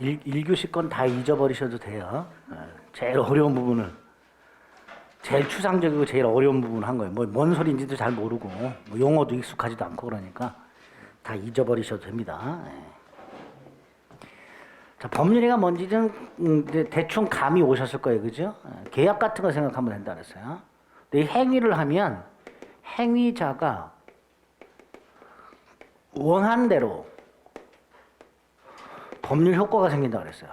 1교시 건 다 잊어버리셔도 돼요. 제일 어려운 부분을, 제일 추상적이고 제일 어려운 부분을 한 거예요. 뭐 뭔 소리인지도 잘 모르고 뭐 용어도 익숙하지도 않고 그러니까 다 잊어버리셔도 됩니다. 자, 법률행위가 뭔지는 대충 감이 오셨을 거예요. 그죠? 계약 같은 거 생각하면 된다 그랬어요. 근데 이 행위를 하면 행위자가 원하는 대로 법률 효과가 생긴다 그랬어요.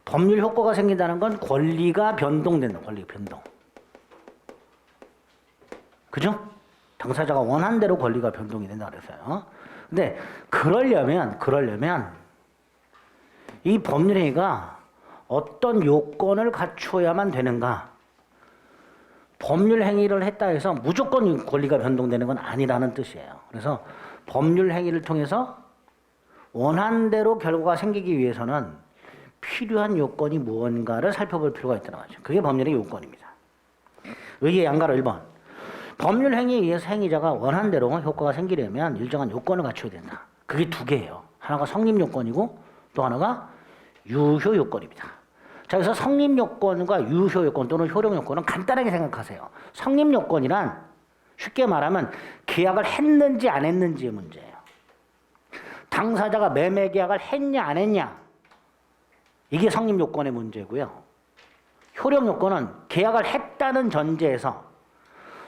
법률 효과가 생긴다는 건 권리가 변동된다. 권리가 변동. 그죠? 당사자가 원하는 대로 권리가 변동이 된다 그랬어요. 근데 그러려면 이 법률행위가 어떤 요건을 갖추어야만 되는가? 법률행위를 했다 해서 무조건 권리가 변동되는 건 아니라는 뜻이에요. 그래서 법률행위를 통해서 원하는 대로 결과가 생기기 위해서는 필요한 요건이 무언가를 살펴볼 필요가 있다는 거죠. 그게 법률의 요건입니다. 의의 양가로 1번. 법률행위에 의해서 행위자가 원하는 대로 효과가 생기려면 일정한 요건을 갖춰야 된다. 그게 두 개예요. 하나가 성립요건이고 또 하나가 유효요건입니다. 자, 그래서 성립요건과 유효요건 또는 효력요건은 간단하게 생각하세요. 성립요건이란 쉽게 말하면 계약을 했는지 안 했는지의 문제예요. 당사자가 매매계약을 했냐 안 했냐 이게 성립요건의 문제고요. 효력요건은 계약을 했다는 전제에서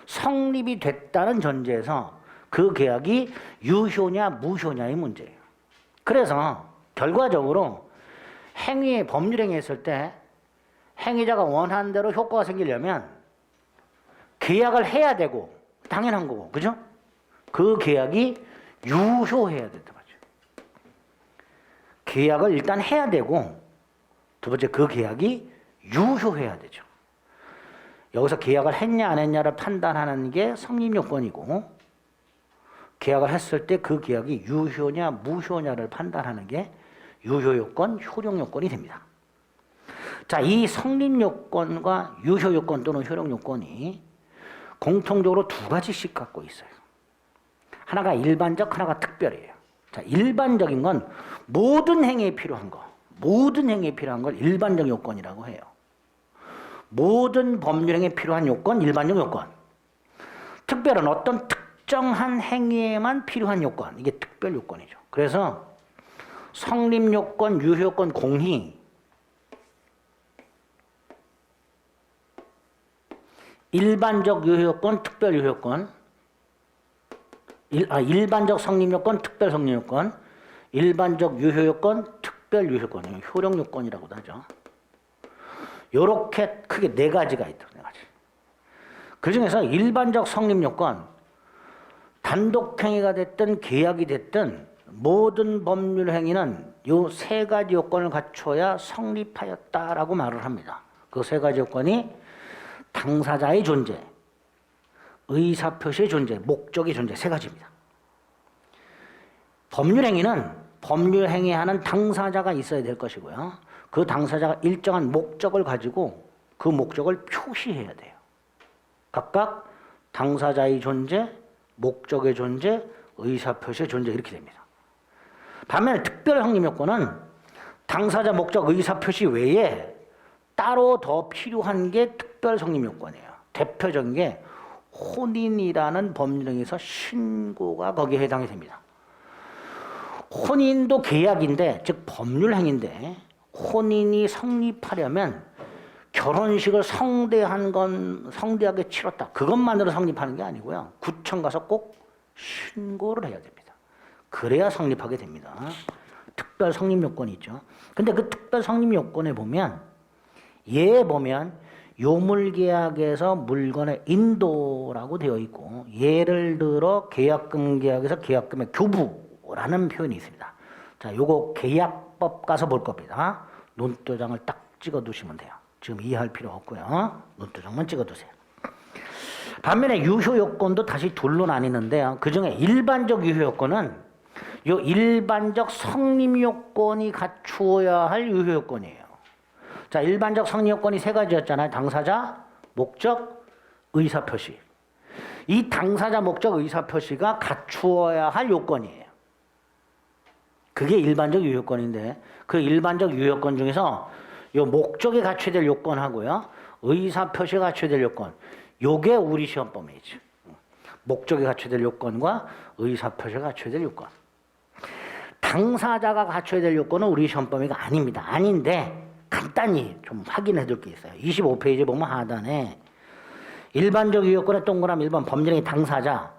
성립이 됐다는 전제에서 그 계약이 유효냐 무효냐의 문제예요. 그래서 결과적으로 행위, 법률행위 했을 때 행위자가 원하는 대로 효과가 생기려면 계약을 해야 되고 당연한 거고 그죠? 그 계약이 유효해야 된다 말이죠. 계약을 일단 해야 되고 두 번째 그 계약이 유효해야 되죠. 여기서 계약을 했냐 안 했냐를 판단하는 게 성립요건이고 계약을 했을 때 그 계약이 유효냐 무효냐를 판단하는 게 유효요건, 효력요건이 됩니다. 자, 이 성립요건과 유효요건 또는 효력요건이 공통적으로 두 가지씩 갖고 있어요. 하나가 일반적, 하나가 특별이에요. 자, 일반적인 건 모든 행위에 필요한 거, 모든 행위에 필요한 걸 일반적 요건이라고 해요. 모든 법률행위에 필요한 요건, 일반적 요건. 특별은 어떤 특정한 행위에만 필요한 요건, 이게 특별 요건이죠. 그래서 성립요건, 유효요건 공히 일반적 유효요건, 특별 유효요건, 일반적 성립요건, 특별 성립요건, 일반적 유효요건, 특별 유효요건, 효력요건이라고도 하죠. 요렇게 크게 네 가지가 있다. 네 가지. 그 중에서 일반적 성립요건, 단독행위가 됐든 계약이 됐든 모든 법률행위는 요 세 가지 요건을 갖춰야 성립하였다라고 말을 합니다. 그 세 가지 요건이 당사자의 존재, 의사표시의 존재, 목적의 존재 세 가지입니다. 법률행위는 법률행위하는 당사자가 있어야 될 것이고요. 그 당사자가 일정한 목적을 가지고 그 목적을 표시해야 돼요. 각각 당사자의 존재, 목적의 존재, 의사표시의 존재 이렇게 됩니다. 반면에 특별 성립요건은 당사자, 목적, 의사표시 외에 따로 더 필요한 게 특별 성립요건이에요. 대표적인 게 혼인이라는 법률행위에서 신고가 거기에 해당이 됩니다. 혼인도 계약인데 즉 법률행위인데 혼인이 성립하려면 결혼식을 성대하게 치렀다. 그것만으로 성립하는 게 아니고요. 구청 가서 꼭 신고를 해야 됩니다. 그래야 성립하게 됩니다. 특별 성립 요건이 있죠. 근데 그 특별 성립 요건에 보면 예에 보면 요물계약에서 물건의 인도라고 되어 있고 예를 들어 계약금 계약에서 계약금의 교부라는 표현이 있습니다. 자, 요거 계약법 가서 볼 겁니다. 논도장을 딱 찍어 두시면 돼요. 지금 이해할 필요 없고요. 논도장만 찍어 두세요. 반면에 유효요건도 다시 둘로 나뉘는데요. 그 중에 일반적 유효요건은 요 일반적 성립요건이 갖추어야 할 유효요건이에요. 자, 일반적 성립요건이 세 가지였잖아요. 당사자, 목적, 의사표시. 이 당사자, 목적, 의사표시가 갖추어야 할 요건이에요. 그게 일반적 유효권인데 그 일반적 유효권 중에서 요 목적이 갖춰야 될 요건하고요. 의사 표시가 갖춰야 될 요건. 요게 우리 시험 범위죠. 목적이 갖춰야 될 요건과 의사 표시가 갖춰야 될 요건. 당사자가 갖춰야 될 요건은 우리 시험 범위가 아닙니다. 아닌데 간단히 좀 확인해 둘 게 있어요. 25페이지 보면 하단에 일반적 유효권의 동그라미 1번 법령의 당사자,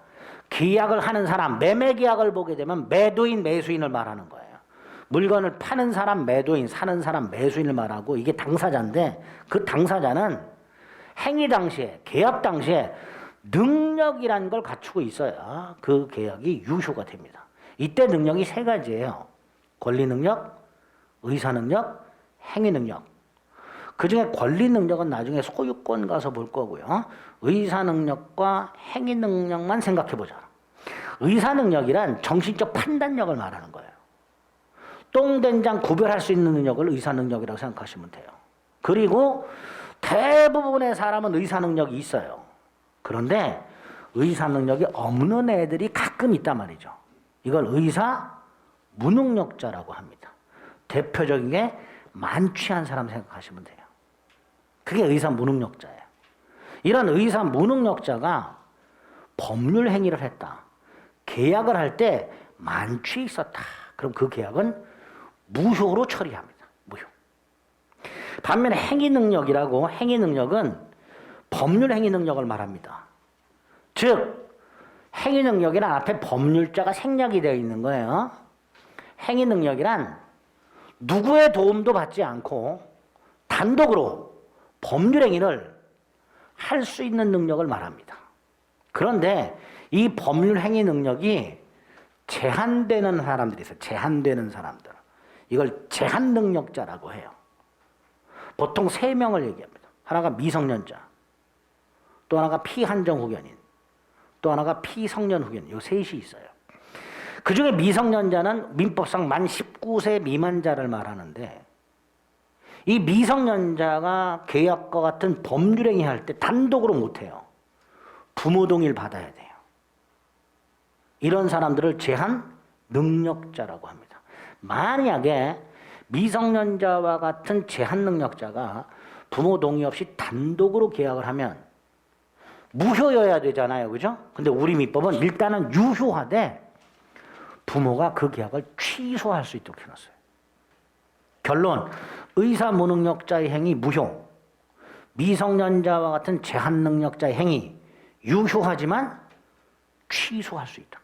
계약을 하는 사람, 매매 계약을 보게 되면 매도인, 매수인을 말하는 거예요. 물건을 파는 사람, 매도인, 사는 사람, 매수인을 말하고 이게 당사자인데 그 당사자는 행위 당시에, 계약 당시에 능력이라는 걸 갖추고 있어야 그 계약이 유효가 됩니다. 이때 능력이 세 가지예요. 권리 능력, 의사 능력, 행위 능력. 그 중에 권리 능력은 나중에 소유권 가서 볼 거고요. 의사 능력과 행위 능력만 생각해 보자. 의사 능력이란 정신적 판단력을 말하는 거예요. 똥된장 구별할 수 있는 능력을 의사 능력이라고 생각하시면 돼요. 그리고 대부분의 사람은 의사 능력이 있어요. 그런데 의사 능력이 없는 애들이 가끔 있단 말이죠. 이걸 의사 무능력자라고 합니다. 대표적인 게 만취한 사람 생각하시면 돼요. 그게 의사 무능력자예요. 이런 의사 무능력자가 법률 행위를 했다. 계약을 할 때 만취해 있었다. 그럼 그 계약은 무효로 처리합니다. 무효. 반면에 행위 능력이라고, 행위 능력은 법률 행위 능력을 말합니다. 즉 행위 능력이란 앞에 법률자가 생략이 되어 있는 거예요. 행위 능력이란 누구의 도움도 받지 않고 단독으로 법률 행위를 할 수 있는 능력을 말합니다. 그런데 이 법률 행위 능력이 제한되는 사람들이 있어요. 제한되는 사람들. 이걸 제한 능력자라고 해요. 보통 세 명을 얘기합니다. 하나가 미성년자, 또 하나가 피한정 후견인, 또 하나가 피성년 후견인. 요 셋이 있어요. 그 중에 미성년자는 민법상 만 19세 미만자를 말하는데 이 미성년자가 계약과 같은 법률행위 할 때 단독으로 못해요. 부모 동의를 받아야 돼요. 이런 사람들을 제한 능력자라고 합니다. 만약에 미성년자와 같은 제한 능력자가 부모 동의 없이 단독으로 계약을 하면 무효여야 되잖아요. 그죠? 근데 우리 민법은 일단은 유효하되 부모가 그 계약을 취소할 수 있도록 해놨어요. 결론, 의사 무능력자의 행위 무효, 미성년자와 같은 제한 능력자의 행위 유효하지만 취소할 수 있다.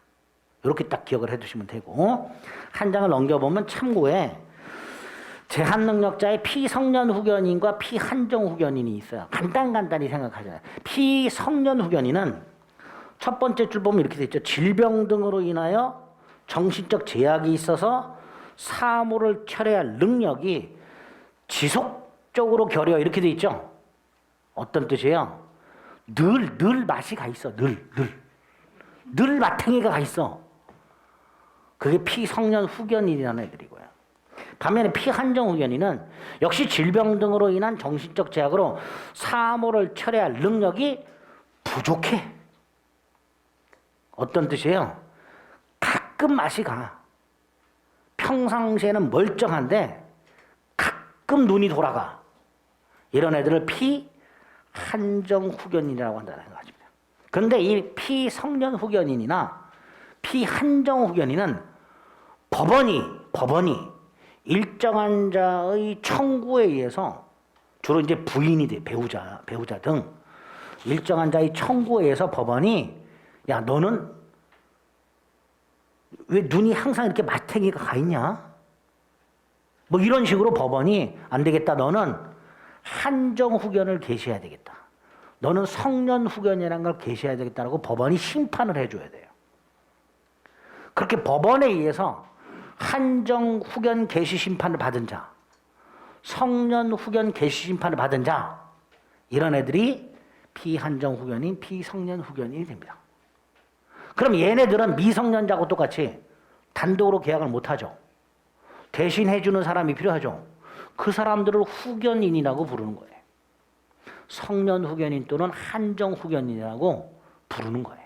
이렇게 딱 기억을 해두시면 되고, 한 장을 넘겨보면 참고에 제한 능력자의 피성년 후견인과 피한정 후견인이 있어요. 간단히 생각하잖아요. 피성년 후견인은 첫 번째 줄 보면 이렇게 돼 있죠. 질병 등으로 인하여 정신적 제약이 있어서 사무를 철회할 능력이 지속적으로 결여 이렇게 돼 있죠. 어떤 뜻이에요? 늘 맛이 가 있어. 늘 마탱이가 가 있어. 그게 피성년 후견인이라는 애들이고요. 반면에 피한정 후견인은 역시 질병 등으로 인한 정신적 제약으로 사무를 철회할 능력이 부족해. 어떤 뜻이에요? 가끔 맛이 가. 평상시에는 멀쩡한데 가끔 눈이 돌아가. 이런 애들을 피한정 후견인이라고 한다는 생각입니다. 그런데 이 피성년 후견인이나 피한정 후견인은 법원이 일정한 자의 청구에 의해서 주로 이제 부인이 돼, 배우자 등 일정한 자의 청구에 의해서 법원이 야, 너는 왜 눈이 항상 이렇게 마탱이가 가 있냐? 뭐 이런 식으로 법원이 안 되겠다. 너는 한정 후견을 개시해야 되겠다. 너는 성년 후견이라는 걸 개시해야 되겠다라고 법원이 심판을 해줘야 돼요. 그렇게 법원에 의해서 한정 후견 개시 심판을 받은 자, 성년 후견 개시 심판을 받은 자, 이런 애들이 피한정 후견인, 피성년 후견인이 됩니다. 그럼 얘네들은 미성년자하고 똑같이 단독으로 계약을 못하죠. 대신 해주는 사람이 필요하죠. 그 사람들을 후견인이라고 부르는 거예요. 성년 후견인 또는 한정 후견인이라고 부르는 거예요.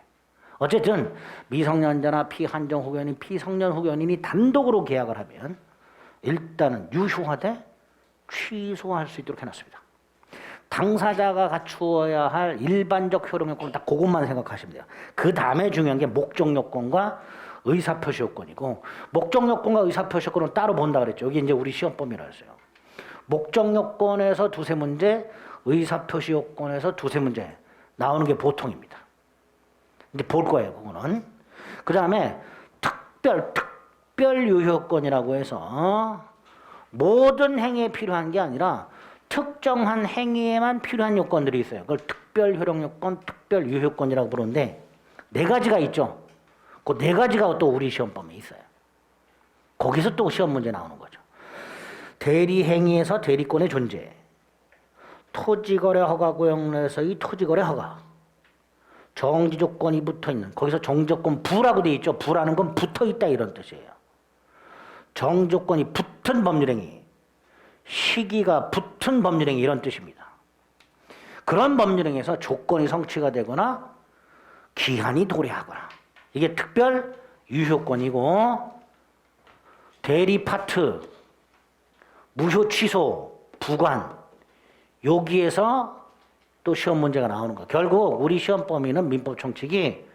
어쨌든 미성년자나 피한정 후견인, 피성년 후견인이 단독으로 계약을 하면 일단은 유효화돼 취소할 수 있도록 해놨습니다. 당사자가 갖추어야 할 일반적 효력 요건 딱 그것만 생각하시면 돼요. 그 다음에 중요한 게 목적 요건과 의사표시 요건이고, 목적 요건과 의사표시 요건은 따로 본다 그랬죠. 여기 이제 우리 시험범위라 했어요. 목적 요건에서 두세 문제, 의사표시 요건에서 두세 문제 나오는 게 보통입니다. 이제 볼 거예요, 그거는. 그 다음에 특별 유효권이라고 해서 모든 행위에 필요한 게 아니라 특정한 행위에만 필요한 요건들이 있어요. 그걸 특별 효력 요건, 특별 유효권이라고 부르는데 네 가지가 있죠. 그 네 가지가 또 우리 시험범위에 있어요. 거기서 또 시험 문제 나오는 거죠. 대리 행위에서 대리권의 존재, 토지거래 허가 구역내에서의 토지거래 허가, 정지 조건이 붙어 있는, 거기서 정지 조건 부라고 돼 있죠. 부라는 건 붙어 있다 이런 뜻이에요. 정지 조건이 붙은 법률행위, 시기가 붙은 법률행위 이런 뜻입니다. 그런 법률행위에서 조건이 성취가 되거나 기한이 도래하거나, 이게 특별 유효권이고, 대리 파트, 무효 취소, 부관, 여기에서 또 시험 문제가 나오는 거예요. 결국 우리 시험 범위는 민법 총칙이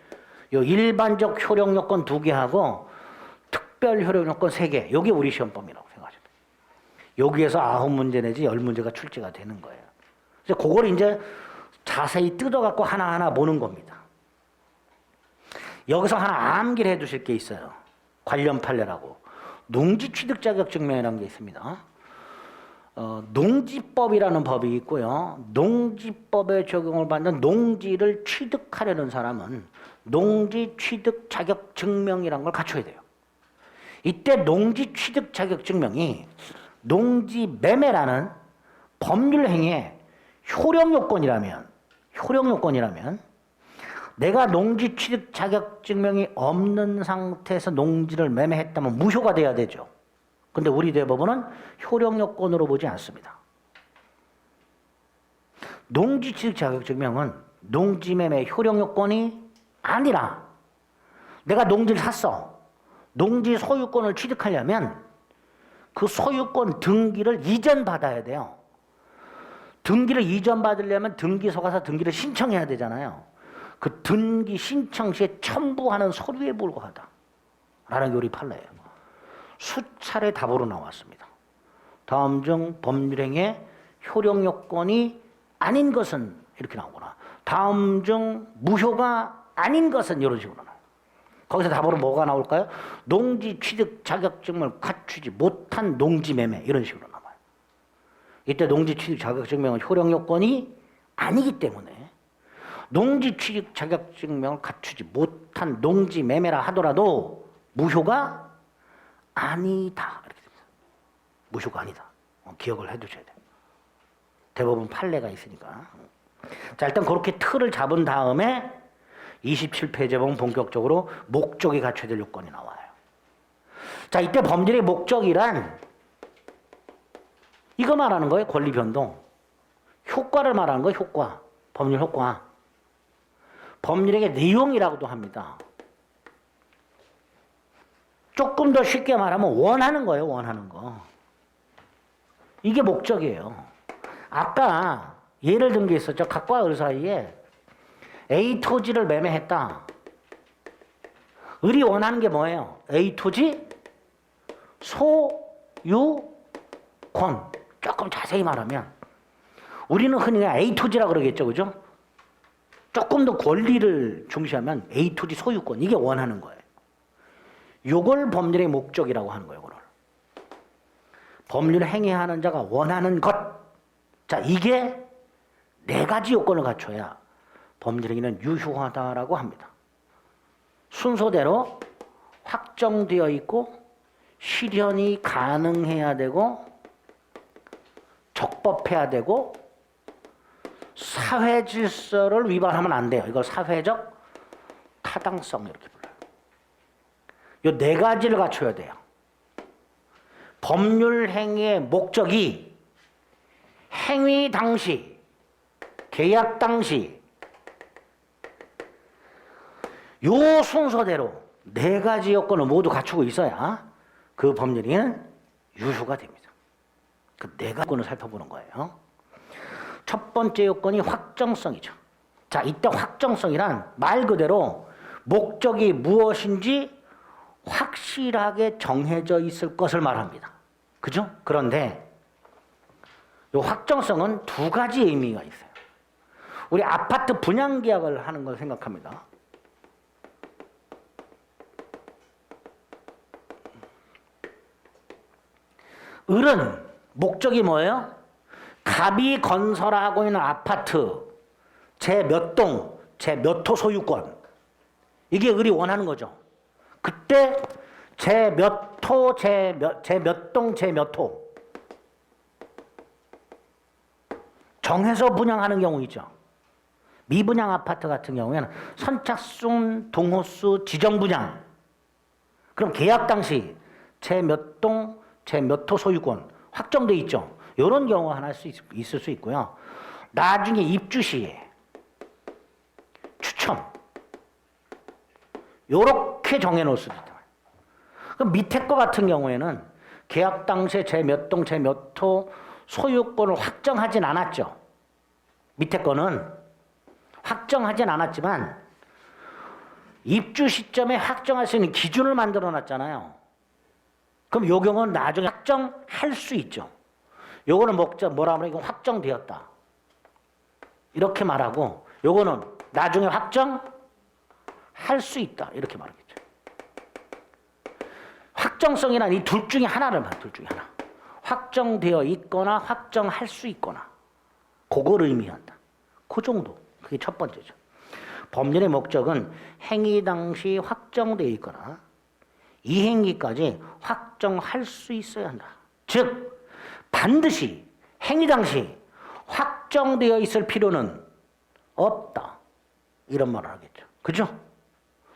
요 일반적 효력 요건 2개하고 특별 효력 요건 3개, 요게 우리 시험 범위라고 생각하시면 돼요. 여기에서 9문제 내지 10문제가 출제가 되는 거예요. 그래서 그걸 이제 자세히 뜯어갖고 하나하나 보는 겁니다. 여기서 하나 암기를 해 두실 게 있어요. 관련 판례라고. 농지 취득 자격 증명이라는 게 있습니다. 농지법이라는 법이 있고요. 농지법에 적용을 받는 농지를 취득하려는 사람은 농지 취득 자격 증명이라는 걸 갖춰야 돼요. 이때 농지 취득 자격 증명이 농지 매매라는 법률 행위의 효력 요건이라면 내가 농지 취득 자격 증명이 없는 상태에서 농지를 매매했다면 무효가 돼야 되죠. 근데 우리 대법원은 효력 요건으로 보지 않습니다. 농지 취득 자격 증명은 농지 매매 효력 요건이 아니라 내가 농지를 샀어. 농지 소유권을 취득하려면 그 소유권 등기를 이전받아야 돼요. 등기를 이전받으려면 등기소 가서 등기를 신청해야 되잖아요. 그 등기 신청 시에 첨부하는 서류에 불과하다 라는 요리 판례예요. 수차례 답으로 나왔습니다. 다음 중 법률행위의 효력 요건이 아닌 것은 이렇게 나오거나, 다음 중 무효가 아닌 것은 이런 식으로 나와요. 거기서 답으로 뭐가 나올까요? 농지 취득 자격증을 갖추지 못한 농지 매매, 이런 식으로 나와요. 이때 농지 취득 자격증명은 효력 요건이 아니기 때문에 농지 취득 자격증명을 갖추지 못한 농지 매매라 하더라도 무효가 아니다. 이렇게 됩니다. 무효가 아니다. 기억을 해두셔야 돼요. 대법원 판례가 있으니까. 자, 일단 그렇게 틀을 잡은 다음에 27페이지에 보면 본격적으로 목적이 갖춰야 될 요건이 나와요. 자, 이때 법률의 목적이란 이거 말하는 거예요. 권리 변동. 효과를 말하는 거예요. 효과. 법률 효과. 법률의 내용이라고도 합니다. 조금 더 쉽게 말하면 원하는 거예요. 원하는 거. 이게 목적이에요. 아까 예를 든 게 있었죠. 각과 을 사이에 A 토지를 매매했다. 을이 원하는 게 뭐예요? A 토지 소유권. 조금 자세히 말하면 우리는 흔히 A 토지라고 그러겠죠. 그죠? 조금 더 권리를 중시하면 A 토지 소유권. 이게 원하는 거예요. 요걸 법률의 목적이라고 하는 거예요. 그걸. 법률 행위하는 자가 원하는 것. 자, 이게 네 가지 요건을 갖춰야 법률 행위는 유효하다라고 합니다. 순서대로 확정되어 있고 실현이 가능해야 되고 적법해야 되고 사회 질서를 위반하면 안 돼요. 이걸 사회적 타당성 이렇게 불러요. 이 네 가지를 갖춰야 돼요. 법률 행위의 목적이 행위 당시, 계약 당시 요 순서대로 네 가지 요건을 모두 갖추고 있어야 그 법률행위는 유효가 됩니다. 그 네 가지 요건을 살펴보는 거예요. 첫 번째 요건이 확정성이죠. 자, 이때 확정성이란 말 그대로 목적이 무엇인지 확실하게 정해져 있을 것을 말합니다. 그죠? 그런데 이 확정성은 두 가지 의미가 있어요. 우리 아파트 분양 계약을 하는 걸 생각합니다. 을은 목적이 뭐예요? 갑이 건설하고 있는 아파트 제 몇 동, 제 몇 호 소유권, 이게 을이 원하는 거죠. 그때 제 몇 호, 제 몇 동, 제 몇 호 정해서 분양하는 경우 있죠. 미분양 아파트 같은 경우에는 선착순, 동호수, 지정 분양. 그럼 계약 당시 제 몇 동, 제 몇 호 소유권 확정돼 있죠. 이런 경우가 하나 있을 수 있고요. 나중에 입주 시에 추첨 요렇게 정해놓을 수도 있다. 그럼 밑에 거 같은 경우에는 계약 당시에 제 몇 동, 제 몇 호 소유권을 확정하진 않았죠. 밑에 거는 확정하진 않았지만 입주 시점에 확정할 수 있는 기준을 만들어 놨잖아요. 그럼 요 경우는 나중에 확정할 수 있죠. 요거는 뭐라 하면 이건 확정되었다. 이렇게 말하고 요거는 나중에 확정할 수 있다. 이렇게 말하겠죠. 확정성이란 이 둘 중에 하나를 말해. 둘 중에 하나. 확정되어 있거나 확정할 수 있거나 그걸 의미한다. 그 정도. 그게 첫 번째죠. 법률의 목적은 행위 당시 확정되어 있거나 이 행위까지 확정할 수 있어야 한다. 즉 반드시 행위 당시 확정되어 있을 필요는 없다. 이런 말을 하겠죠. 그죠?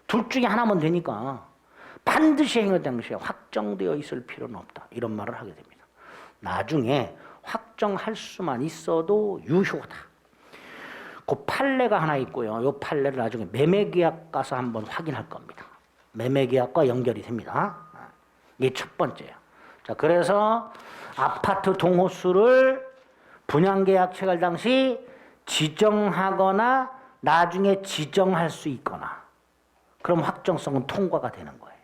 둘 중에 하나면 되니까 반드시 행위 당시에 확정되어 있을 필요는 없다. 이런 말을 하게 됩니다. 나중에 확정할 수만 있어도 유효하다. 그 판례가 하나 있고요. 이 판례를 나중에 매매계약 가서 한번 확인할 겁니다. 매매계약과 연결이 됩니다. 이게 첫 번째예요. 자, 그래서 아파트 동호수를 분양계약 체결 당시 지정하거나 나중에 지정할 수 있거나 그럼 확정성은 통과가 되는 거예요.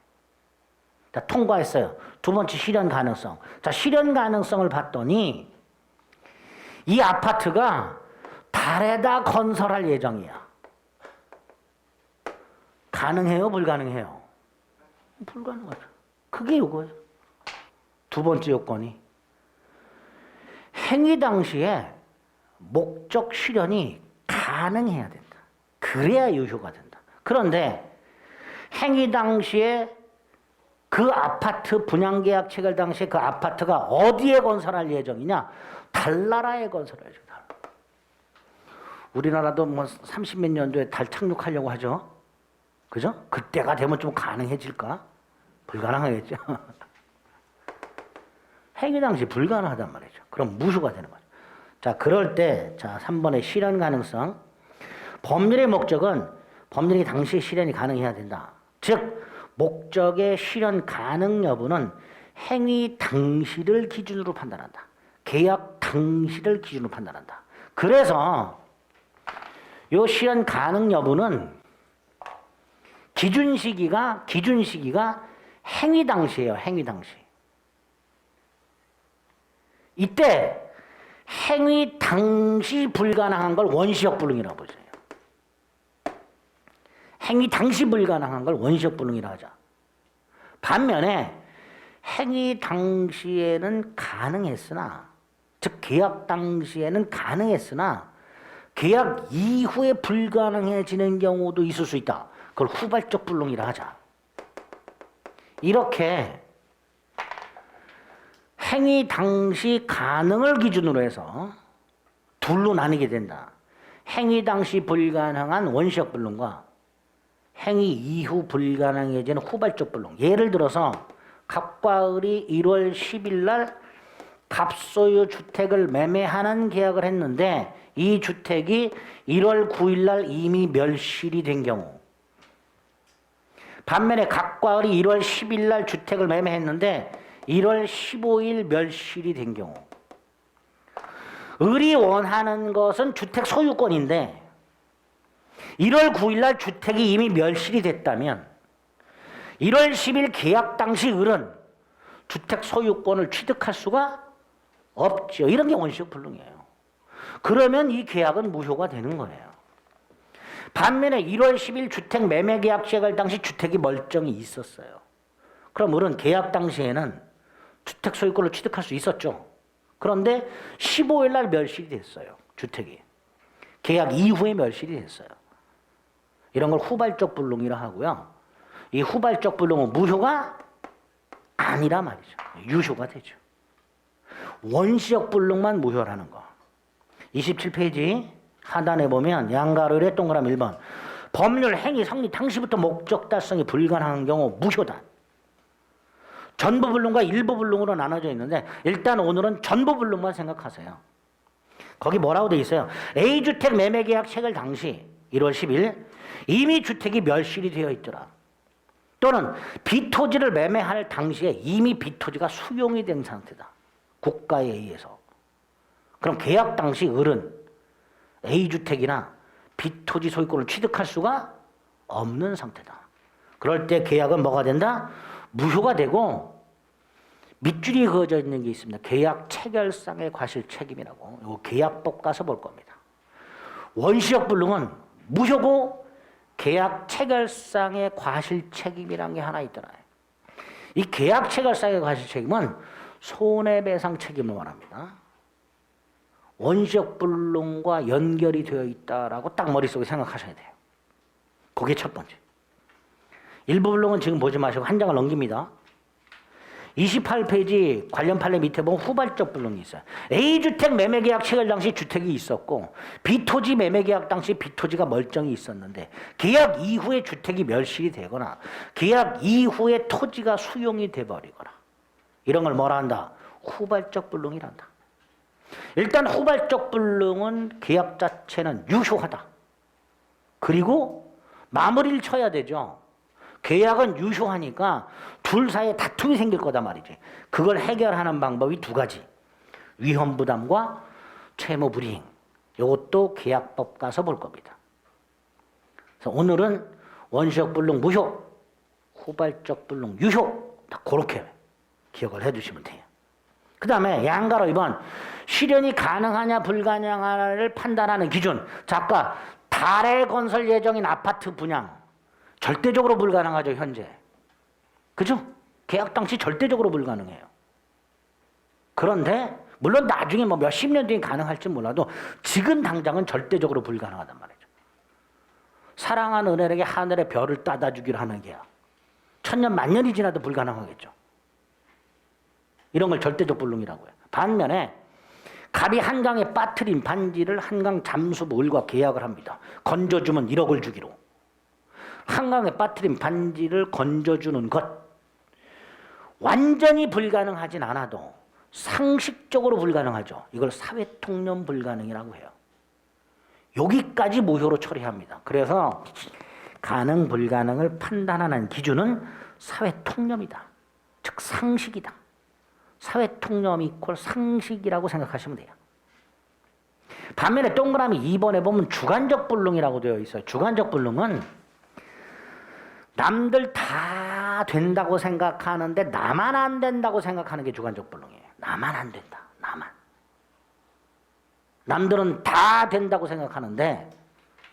자, 통과했어요. 두 번째 실현 가능성. 자, 실현 가능성을 봤더니 이 아파트가 달에다 건설할 예정이야. 가능해요? 불가능해요? 불가능하죠. 그게 요거예요. 두 번째 요건이 행위 당시에 목적 실현이 가능해야 된다. 그래야 유효가 된다. 그런데 행위 당시에 그 아파트 분양계약 체결 당시에 그 아파트가 어디에 건설할 예정이냐? 달나라에 건설할 예정이다. 우리나라도 뭐 30몇 년도에 달 착륙하려고 하죠. 그죠? 그때가 되면 좀 가능해질까? 불가능하겠죠. 행위 당시 불가능하단 말이죠. 그럼 무효가 되는 거죠. 자, 그럴 때, 자, 3번의 실현 가능성. 법률의 목적은 법률이 당시 실현이 가능해야 된다. 즉, 목적의 실현 가능 여부는 행위 당시를 기준으로 판단한다. 계약 당시를 기준으로 판단한다. 그래서 요 실현 가능 여부는 기준 시기가 행위 당시예요. 행위 당시. 이때 행위 당시 불가능한 걸 원시적 불능이라고 보세요. 행위 당시 불가능한 걸 원시적 불능이라 하자. 반면에 행위 당시에는 가능했으나, 즉 계약 당시에는 가능했으나 계약 이후에 불가능해지는 경우도 있을 수 있다. 그걸 후발적 불능이라 하자. 이렇게 행위 당시 가능을 기준으로 해서 둘로 나뉘게 된다. 행위 당시 불가능한 원시적 불능과 행위 이후 불가능해지는 후발적 불능. 예를 들어서 갑과 을이 1월 10일 날 갑소유 주택을 매매하는 계약을 했는데 이 주택이 1월 9일 날 이미 멸실이 된 경우, 반면에 각과 을이 1월 10일 날 주택을 매매했는데 1월 15일 멸실이 된 경우, 을이 원하는 것은 주택 소유권인데 1월 9일 날 주택이 이미 멸실이 됐다면 1월 10일 계약 당시 을은 주택 소유권을 취득할 수가 없죠. 이런 게 원시적 불능이에요. 그러면 이 계약은 무효가 되는 거예요. 반면에 1월 10일 주택 매매 계약 시작할 당시 주택이 멀쩡히 있었어요. 그럼 을은 계약 당시에는 주택 소유권을 취득할 수 있었죠. 그런데 15일 날 멸실이 됐어요. 주택이. 계약 이후에 멸실이 됐어요. 이런 걸 후발적 불능이라 하고요. 이 후발적 불능은 무효가 아니라 말이죠. 유효가 되죠. 원시적 불능만 무효라는 거. 27페이지 하단에 보면 양가로의 동그라미 1번. 법률 행위 성립 당시부터 목적 달성이 불가능한 경우 무효다. 전부 불능과 일부 불능으로 나눠져 있는데 일단 오늘은 전부 불능만 생각하세요. 거기 뭐라고 돼 있어요? A주택 매매계약 체결 당시 1월 10일 이미 주택이 멸실이 되어 있더라. 또는 B토지를 매매할 당시에 이미 B토지가 수용이 된 상태다. 국가에 의해서. 그럼 계약 당시 을은 A주택이나 B토지 소유권을 취득할 수가 없는 상태다. 그럴 때 계약은 뭐가 된다? 무효가 되고 밑줄이 그어져 있는 게 있습니다. 계약 체결상의 과실 책임이라고. 이거 계약법 가서 볼 겁니다. 원시적 불능은 무효고 계약 체결상의 과실 책임이라는 게 하나 있더라요. 이 계약 체결상의 과실 책임은 손해배상 책임을 말합니다. 원시적 불능과 연결이 되어 있다라고 딱 머릿속에 생각하셔야 돼요. 그게 첫 번째. 일부 불능은 지금 보지 마시고 한 장을 넘깁니다. 28페이지 관련 판례 밑에 보면 후발적 불능이 있어요. A주택 매매계약 체결 당시 주택이 있었고 B토지 매매계약 당시 B토지가 멀쩡히 있었는데 계약 이후에 주택이 멸실이 되거나 계약 이후에 토지가 수용이 돼버리거나 이런 걸 뭐라 한다? 후발적 불능이란다. 일단 후발적 불능은 계약 자체는 유효하다. 그리고 마무리를 쳐야 되죠. 계약은 유효하니까 둘 사이에 다툼이 생길 거다 말이지. 그걸 해결하는 방법이 두 가지. 위험부담과 채무불이행. 이것도 계약법 가서 볼 겁니다. 그래서 오늘은 원시적 불능 무효, 후발적 불능 유효. 딱 그렇게 기억을 해주시면 돼요. 그 다음에 양가로 2번. 실현이 가능하냐 불가능하냐를 판단하는 기준. 작가 달에 건설 예정인 아파트 분양. 절대적으로 불가능하죠, 현재. 그죠? 계약 당시 절대적으로 불가능해요. 그런데 물론 나중에 뭐 몇십 년 뒤에 가능할지 몰라도 지금 당장은 절대적으로 불가능하단 말이죠. 사랑하는 은혜에게 하늘의 별을 따다 주기로 하는 계약. 천년 만년이 지나도 불가능하겠죠. 이런 걸 절대적 불능이라고 해요. 반면에 갑이 한강에 빠뜨린 반지를 한강 잠수부 을과 계약을 합니다. 건져주면 1억을 주기로. 한강에 빠뜨린 반지를 건져주는 것. 완전히 불가능하진 않아도 상식적으로 불가능하죠. 이걸 사회통념 불가능이라고 해요. 여기까지 무효로 처리합니다. 그래서 가능 불가능을 판단하는 기준은 사회통념이다. 즉 상식이다. 사회통념 이퀄 상식이라고 생각하시면 돼요. 반면에 동그라미 2번에 보면 주관적 불능이라고 되어 있어요. 주관적 불능은 남들 다 된다고 생각하는데 나만 안 된다고 생각하는 게 주관적 불능이에요. 나만 안 된다. 나만. 남들은 다 된다고 생각하는데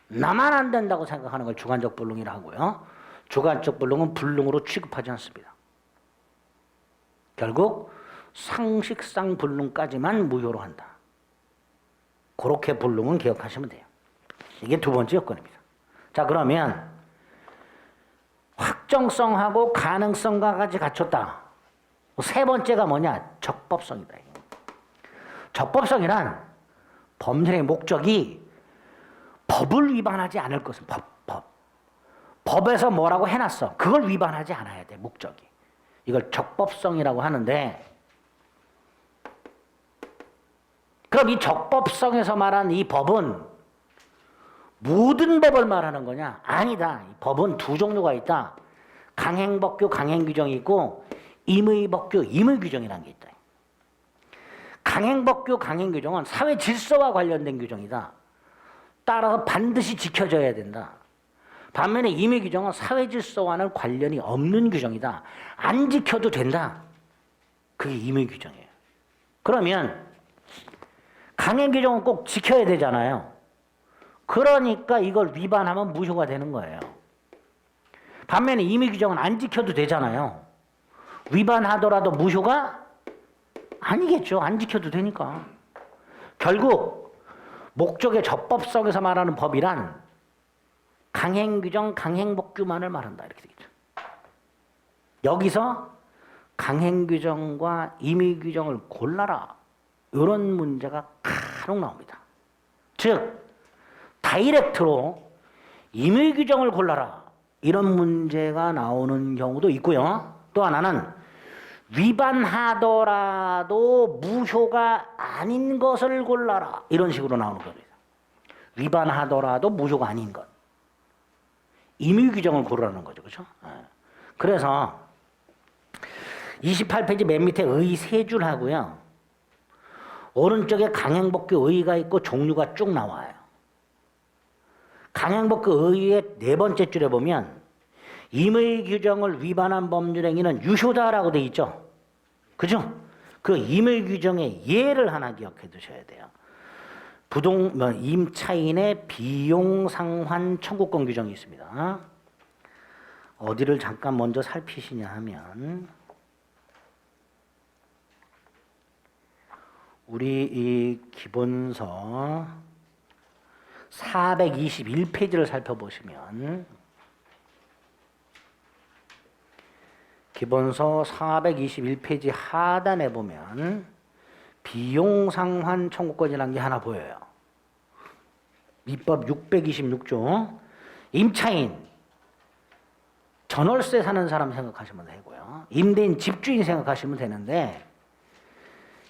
나만 안 된다고 생각하는 걸 주관적 불능이라고 하고요. 주관적 불능은 불능으로 취급하지 않습니다. 결국 상식상 불능까지만 무효로 한다. 그렇게 불능은 기억하시면 돼요. 이게 두 번째 요건입니다. 자, 그러면 확정성하고 가능성과 같이 갖췄다. 세 번째가 뭐냐? 적법성이다. 적법성이란 법률의 목적이 법을 위반하지 않을 것은 법에서 뭐라고 해놨어. 그걸 위반하지 않아야 돼. 목적이. 이걸 적법성이라고 하는데 그럼 이 적법성에서 말하는 이 법은 모든 법을 말하는 거냐? 아니다. 이 법은 두 종류가 있다. 강행법규, 강행규정이 있고 임의법규, 임의규정이라는 게 있다. 강행법규, 강행규정은 사회 질서와 관련된 규정이다. 따라서 반드시 지켜져야 된다. 반면에 임의규정은 사회 질서와는 관련이 없는 규정이다. 안 지켜도 된다. 그게 임의규정이에요. 그러면 강행규정은 꼭 지켜야 되잖아요. 그러니까 이걸 위반하면 무효가 되는 거예요. 반면에 임의규정은 안 지켜도 되잖아요. 위반하더라도 무효가 아니겠죠. 안 지켜도 되니까. 결국 목적의 적법성에서 말하는 법이란 강행규정, 강행법규만을 말한다. 이렇게 되겠죠. 여기서 강행규정과 임의규정을 골라라. 이런 문제가 간혹 나옵니다. 즉 다이렉트로 임의규정을 골라라. 이런 문제가 나오는 경우도 있고요. 또 하나는 위반하더라도 무효가 아닌 것을 골라라. 이런 식으로 나오는 겁니다. 위반하더라도 무효가 아닌 것. 임의규정을 고르라는 거죠. 그렇죠? 그래서 28페이지 맨 밑에 의 세 줄 하고요. 오른쪽에 강행법규 의가 있고 종류가 쭉 나와요. 강행법규 의의 네 번째 줄에 보면 임의규정을 위반한 법률행위는 유효다라고 돼 있죠. 그죠? 그 임의규정의 예를 하나 기억해 두셔야 돼요. 임차인의 비용상환 청구권 규정이 있습니다. 어디를 잠깐 먼저 살피시냐 하면 우리 이 기본서 421페이지를 살펴보시면 기본서 421페이지 하단에 보면 비용상환 청구권이라는 게 하나 보여요. 입법 626조 임차인 전월세 사는 사람 생각하시면 되고요. 임대인 집주인 생각하시면 되는데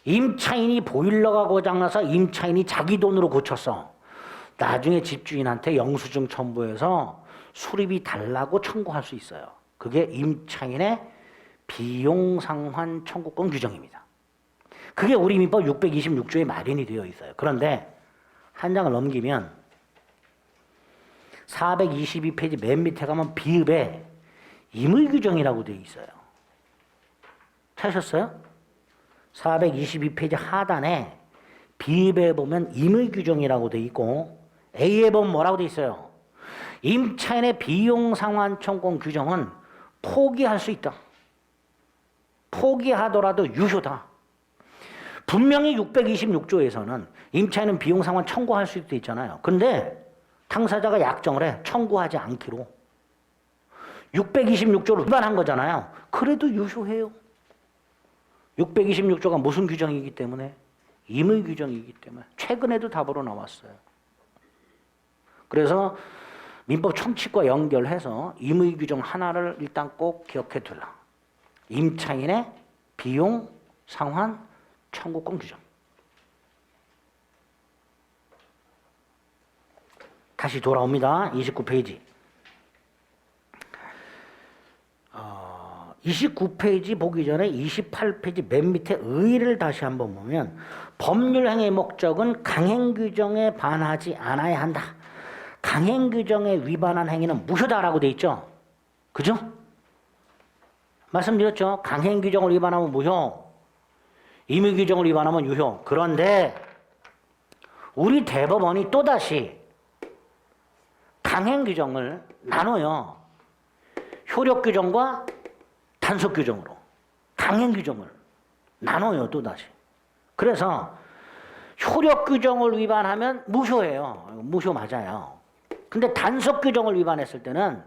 임차인이 보일러가 고장나서 임차인이 자기 돈으로 고쳤어. 나중에 집주인한테 영수증 첨부해서 수리비 달라고 청구할 수 있어요. 그게 임차인의 비용상환 청구권 규정입니다. 그게 우리 민법 626조에 마련이 되어 있어요. 그런데 한 장을 넘기면 422페이지 맨 밑에 가면 비읍에 임의규정이라고 되어 있어요. 찾으셨어요? 422페이지 하단에 비읍에 보면 임의규정이라고 되어 있고 A에 보면 뭐라고 되어 있어요? 임차인의 비용상환 청구권 규정은 포기할 수 있다. 포기하더라도 유효다. 분명히 626조에서는 임차인은 비용상환 청구할 수도 있잖아요. 근데 당사자가 약정을 해. 청구하지 않기로. 626조를 위반한 거잖아요. 그래도 유효해요. 626조가 무슨 규정이기 때문에? 임의규정이기 때문에. 최근에도 답으로 나왔어요. 그래서 민법 총칙과 연결해서 임의규정 하나를 일단 꼭 기억해 둘라. 임차인의 비용 상환 청구권 규정. 다시 돌아옵니다. 29페이지. 29페이지 보기 전에 28페이지 맨 밑에 의의를 다시 한번 보면 법률행위의 목적은 강행규정에 반하지 않아야 한다. 강행규정에 위반한 행위는 무효다라고 돼 있죠. 그죠? 말씀드렸죠. 강행규정을 위반하면 무효. 임의규정을 위반하면 유효. 그런데 우리 대법원이 또다시 강행규정을 나눠요. 효력규정과 단속규정으로. 강행규정을 나눠요. 또다시. 그래서 효력규정을 위반하면 무효예요. 무효 맞아요. 근데 단속규정을 위반했을 때는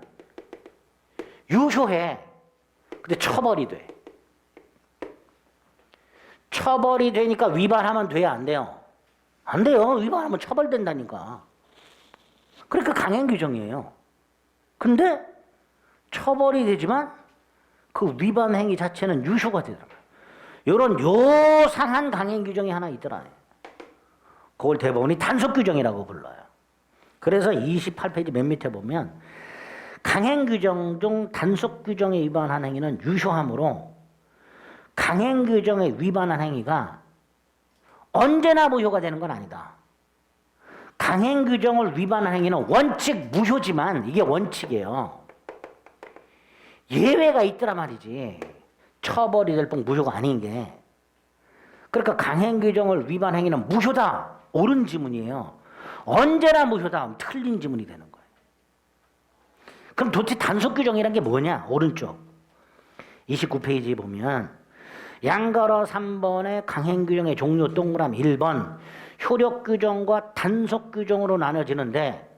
유효해. 근데 처벌이 돼. 처벌이 되니까 위반하면 돼야 안 돼요? 안 돼요. 위반하면 처벌된다니까. 그러니까 강행규정이에요. 근데 처벌이 되지만 그 위반 행위 자체는 유효가 되더라고요. 이런 요상한 강행규정이 하나 있더라. 그걸 대법원이 단속규정이라고 불러요. 그래서 28페이지 맨 밑에 보면 강행규정 중 단속규정에 위반한 행위는 유효하므로 강행규정에 위반한 행위가 언제나 무효가 되는 건 아니다. 강행규정을 위반한 행위는 원칙 무효지만 이게 원칙이에요. 예외가 있더라 말이지. 처벌이 될 뿐 무효가 아닌 게. 그러니까 강행규정을 위반한 행위는 무효다. 옳은 지문이에요. 언제나 무효다. 틀린 지문이 되는 거예요. 그럼 도대체 단속규정이란 게 뭐냐? 오른쪽 29페이지 보면 양가로 3번의 강행규정의 종류 동그라미 1번 효력규정과 단속규정으로 나눠지는데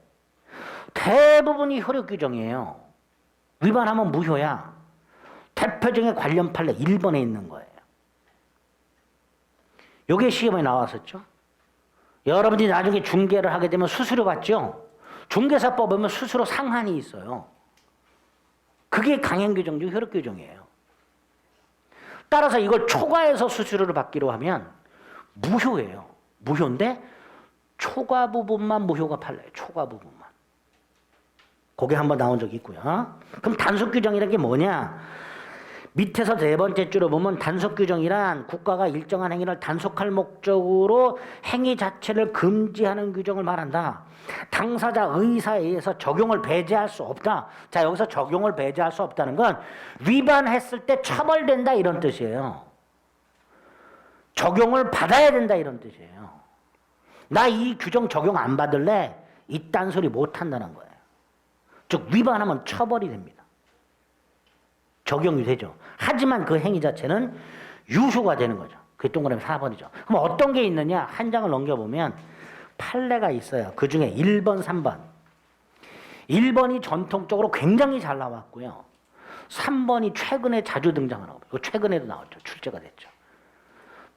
대부분이 효력규정이에요. 위반하면 무효야. 대표적인 관련 판례 1번에 있는 거예요. 요게 시험에 나왔었죠. 여러분들이 나중에 중개를 하게 되면 수수료 받죠. 중개사법 보면 수수료 상한이 있어요. 그게 강행규정 중 효력규정이에요. 따라서 이걸 초과해서 수수료를 받기로 하면 무효예요. 무효인데 초과 부분만 무효가 판례예요. 초과 부분만. 그게 한번 나온 적이 있고요. 그럼 단속규정이라는 게 뭐냐? 밑에서 네 번째 줄을 보면 단속규정이란 국가가 일정한 행위를 단속할 목적으로 행위 자체를 금지하는 규정을 말한다. 당사자 의사에 의해서 적용을 배제할 수 없다. 자, 여기서 적용을 배제할 수 없다는 건 위반했을 때 처벌된다 이런 뜻이에요. 적용을 받아야 된다 이런 뜻이에요. 나 이 규정 적용 안 받을래? 이딴 소리 못 한다는 거예요. 즉 위반하면 처벌이 됩니다. 적용이 되죠. 하지만 그 행위 자체는 유효가 되는 거죠. 그게 동그라미 4번이죠. 그럼 어떤 게 있느냐? 한 장을 넘겨보면 판례가 있어요. 그 중에 1번, 3번. 1번이 전통적으로 굉장히 잘 나왔고요. 3번이 최근에 자주 등장하고 이거 최근에도 나왔죠. 출제가 됐죠.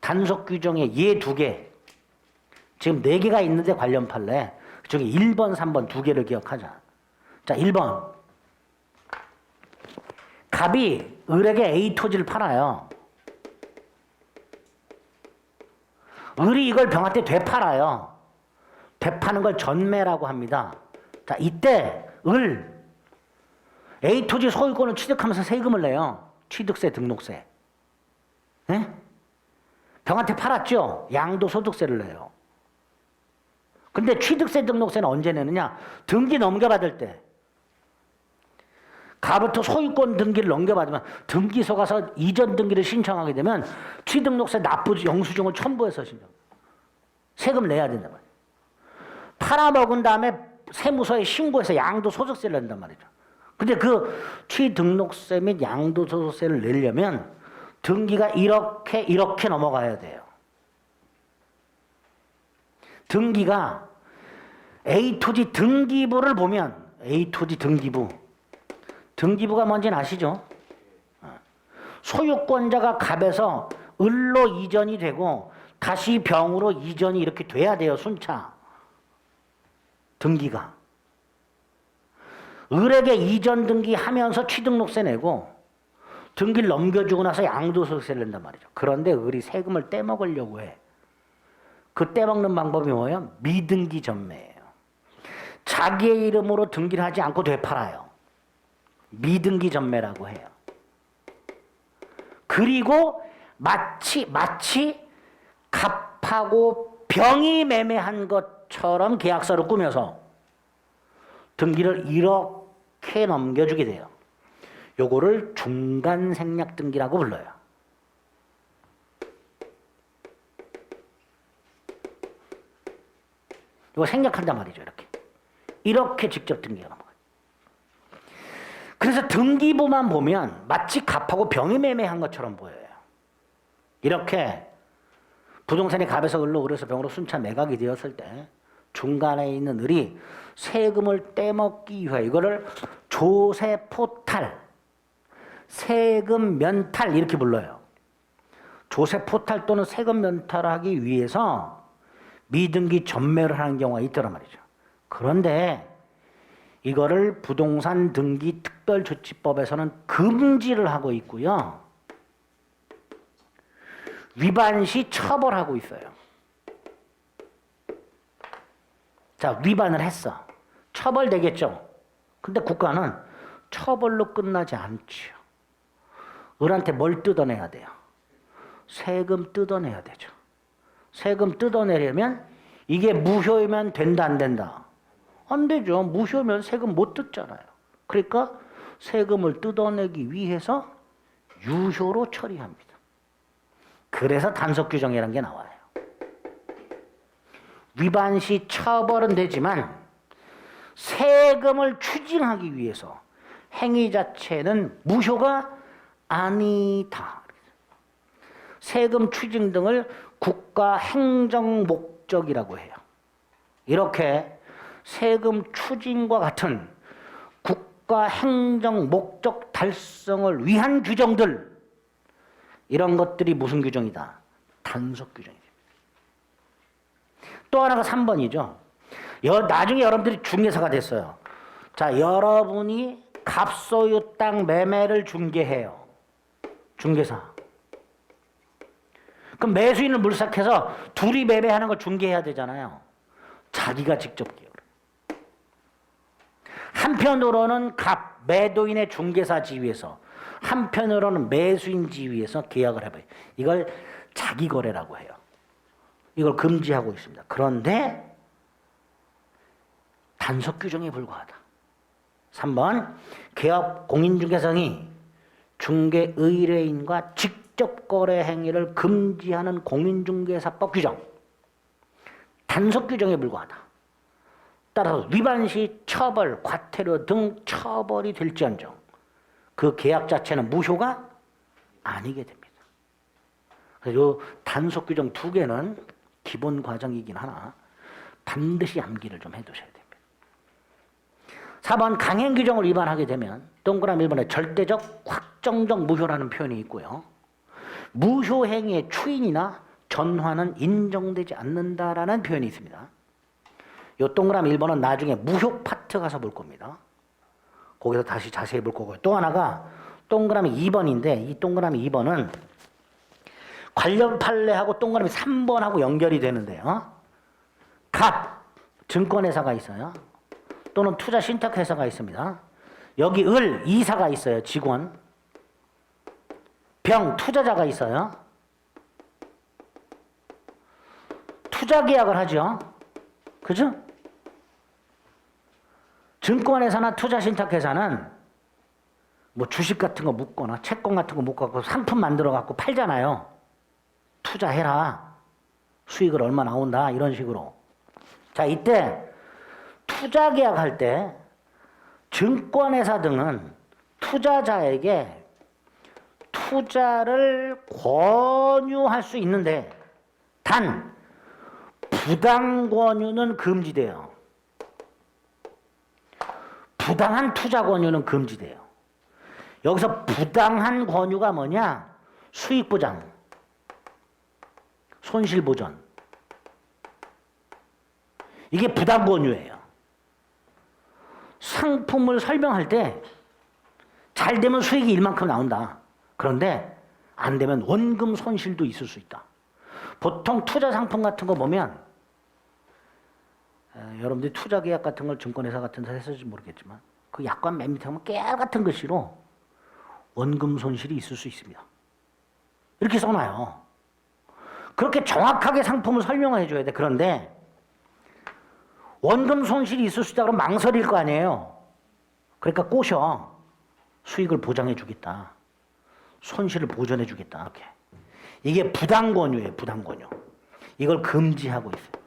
단속 규정에 얘 두 개, 지금 4개가 있는데 관련 판례. 그중에 1번, 3번 두 개를 기억하자. 자, 1번. 갑이 을에게 A 토지를 팔아요. 을이 이걸 병한테 되팔아요. 되파는 걸 전매라고 합니다. 자, 이때 을 A 토지 소유권을 취득하면서 세금을 내요. 취득세, 등록세. 네? 병한테 팔았죠? 양도소득세를 내요. 근데 취득세, 등록세는 언제 내느냐? 등기 넘겨받을 때. 가부터 소유권 등기를 넘겨받으면 등기소 가서 이전 등기를 신청하게 되면 취등록세 납부 영수증을 첨부해서 신청. 세금 내야 된단 말이에요. 팔아먹은 다음에 세무서에 신고해서 양도소득세를 낸단 말이죠. 근데 그 취등록세 및 양도소득세를 내려면 등기가 이렇게 넘어가야 돼요. 등기가 A토지 등기부를 보면 A토지 등기부가 뭔지는 아시죠? 소유권자가 갑에서 을로 이전이 되고 다시 병으로 이전이 이렇게 돼야 돼요. 순차. 등기가. 을에게 이전 등기하면서 취등록세 내고 등기를 넘겨주고 나서 양도소득세를 낸단 말이죠. 그런데 을이 세금을 떼먹으려고 해. 그 떼먹는 방법이 뭐예요? 미등기 전매예요. 자기의 이름으로 등기를 하지 않고 되팔아요. 미등기 전매라고 해요. 그리고 마치 갑하고 병이 매매한 것처럼 계약서를 꾸며서 등기를 이렇게 넘겨주게 돼요. 요거를 중간생략 등기라고 불러요. 이거 생략한단 말이죠. 이렇게 직접 등기가 넘어가요. 그래서 등기부만 보면 마치 갑하고 병이 매매한 것처럼 보여요. 이렇게 부동산이 갑에서 을로, 을에서 병으로 순차 매각이 되었을 때 중간에 있는 을이 세금을 떼먹기 위해 이거를 조세포탈, 세금 면탈 이렇게 불러요. 조세포탈 또는 세금 면탈하기 위해서 미등기 전매를 하는 경우가 있더란 말이죠. 그런데 이거를 부동산 등기 특별조치법에서는 금지를 하고 있고요. 위반 시 처벌하고 있어요. 자, 위반을 했어. 처벌되겠죠. 근데 국가는 처벌로 끝나지 않지요. 을한테 뭘 뜯어내야 돼요? 세금 뜯어내야 되죠. 세금 뜯어내려면 이게 무효면 된다 안 된다? 안 되죠. 무효면 세금 못 뜯잖아요. 그러니까 세금을 뜯어내기 위해서 유효로 처리합니다. 그래서 단속규정이라는 게 나와요. 위반 시 처벌은 되지만 세금을 추징하기 위해서 행위 자체는 무효가 아니다. 세금 추징 등을 국가 행정 목적이라고 해요. 이렇게 세금 추징과 같은 국가 행정 목적 달성을 위한 규정들, 이런 것들이 무슨 규정이다? 단속 규정이다. 또 하나가 3번이죠. 나중에 여러분들이 중개사가 됐어요. 자, 여러분이 갑소유 땅 매매를 중개해요. 중개사. 그럼 매수인을 물색해서 둘이 매매하는 걸 중개해야 되잖아요. 자기가 직접 기여를. 한편으로는 매도인의 중개사 지위에서, 한편으로는 매수인 지위에서 계약을 해봐요. 이걸 자기 거래라고 해요. 이걸 금지하고 있습니다. 그런데 단속 규정에 불과하다. 3번, 개업 공인중개사이 중개 의뢰인과 직접 거래 행위를 금지하는 공인중개사법 규정, 단속 규정에 불과하다. 따라서 위반 시 처벌, 과태료 등 처벌이 될지언정 그 계약 자체는 무효가 아니게 됩니다. 그래서 이 단속 규정 2개는 기본 과정이긴 하나 반드시 암기를 좀 해두셔야 됩니다. 4번, 강행 규정을 위반하게 되면 동그라미 1번에 절대적, 확정적 무효라는 표현이 있고요. 무효 행위의 추인이나 전환은 인정되지 않는다라는 표현이 있습니다. 이 동그라미 1번은 나중에 무효 파트 가서 볼 겁니다. 거기서 다시 자세히 볼 거고요. 또 하나가 동그라미 2번인데 이 동그라미 2번은 관련 판례하고 동그라미 3번하고 연결이 되는데요. 갑, 증권회사가 있어요. 또는 투자 신탁회사가 있습니다. 여기 을, 이사가 있어요. 직원. 병, 투자자가 있어요. 투자 계약을 하죠. 그죠? 증권회사나 투자신탁회사는 뭐 주식 같은 거 묻거나 채권 같은 거 묻고 상품 만들어 갖고 팔잖아요. 투자해라. 수익을 얼마 나온다. 이런 식으로. 자, 이때 투자 계약할 때 증권회사 등은 투자자에게 투자를 권유할 수 있는데 단 부당 권유는 금지돼요. 부당한 투자 권유는 금지돼요. 여기서 부당한 권유가 뭐냐? 수익 보장, 손실 보전. 이게 부당 권유예요. 상품을 설명할 때 잘 되면 수익이 이만큼 나온다. 그런데 안 되면 원금 손실도 있을 수 있다. 보통 투자 상품 같은 거 보면 여러분들이 투자 계약 같은 걸 증권회사 같은 데서 했을지 모르겠지만 그 약관 맨 밑에 보면 깨알 같은 글씨로 원금 손실이 있을 수 있습니다. 이렇게 써놔요. 그렇게 정확하게 상품을 설명해 줘야 돼. 그런데 원금 손실이 있을 수 있다 그러면 망설일 거 아니에요. 그러니까 꼬셔. 수익을 보장해 주겠다. 손실을 보전해 주겠다. 이렇게. 이게 부당 권유예요. 부당 권유. 이걸 금지하고 있어요.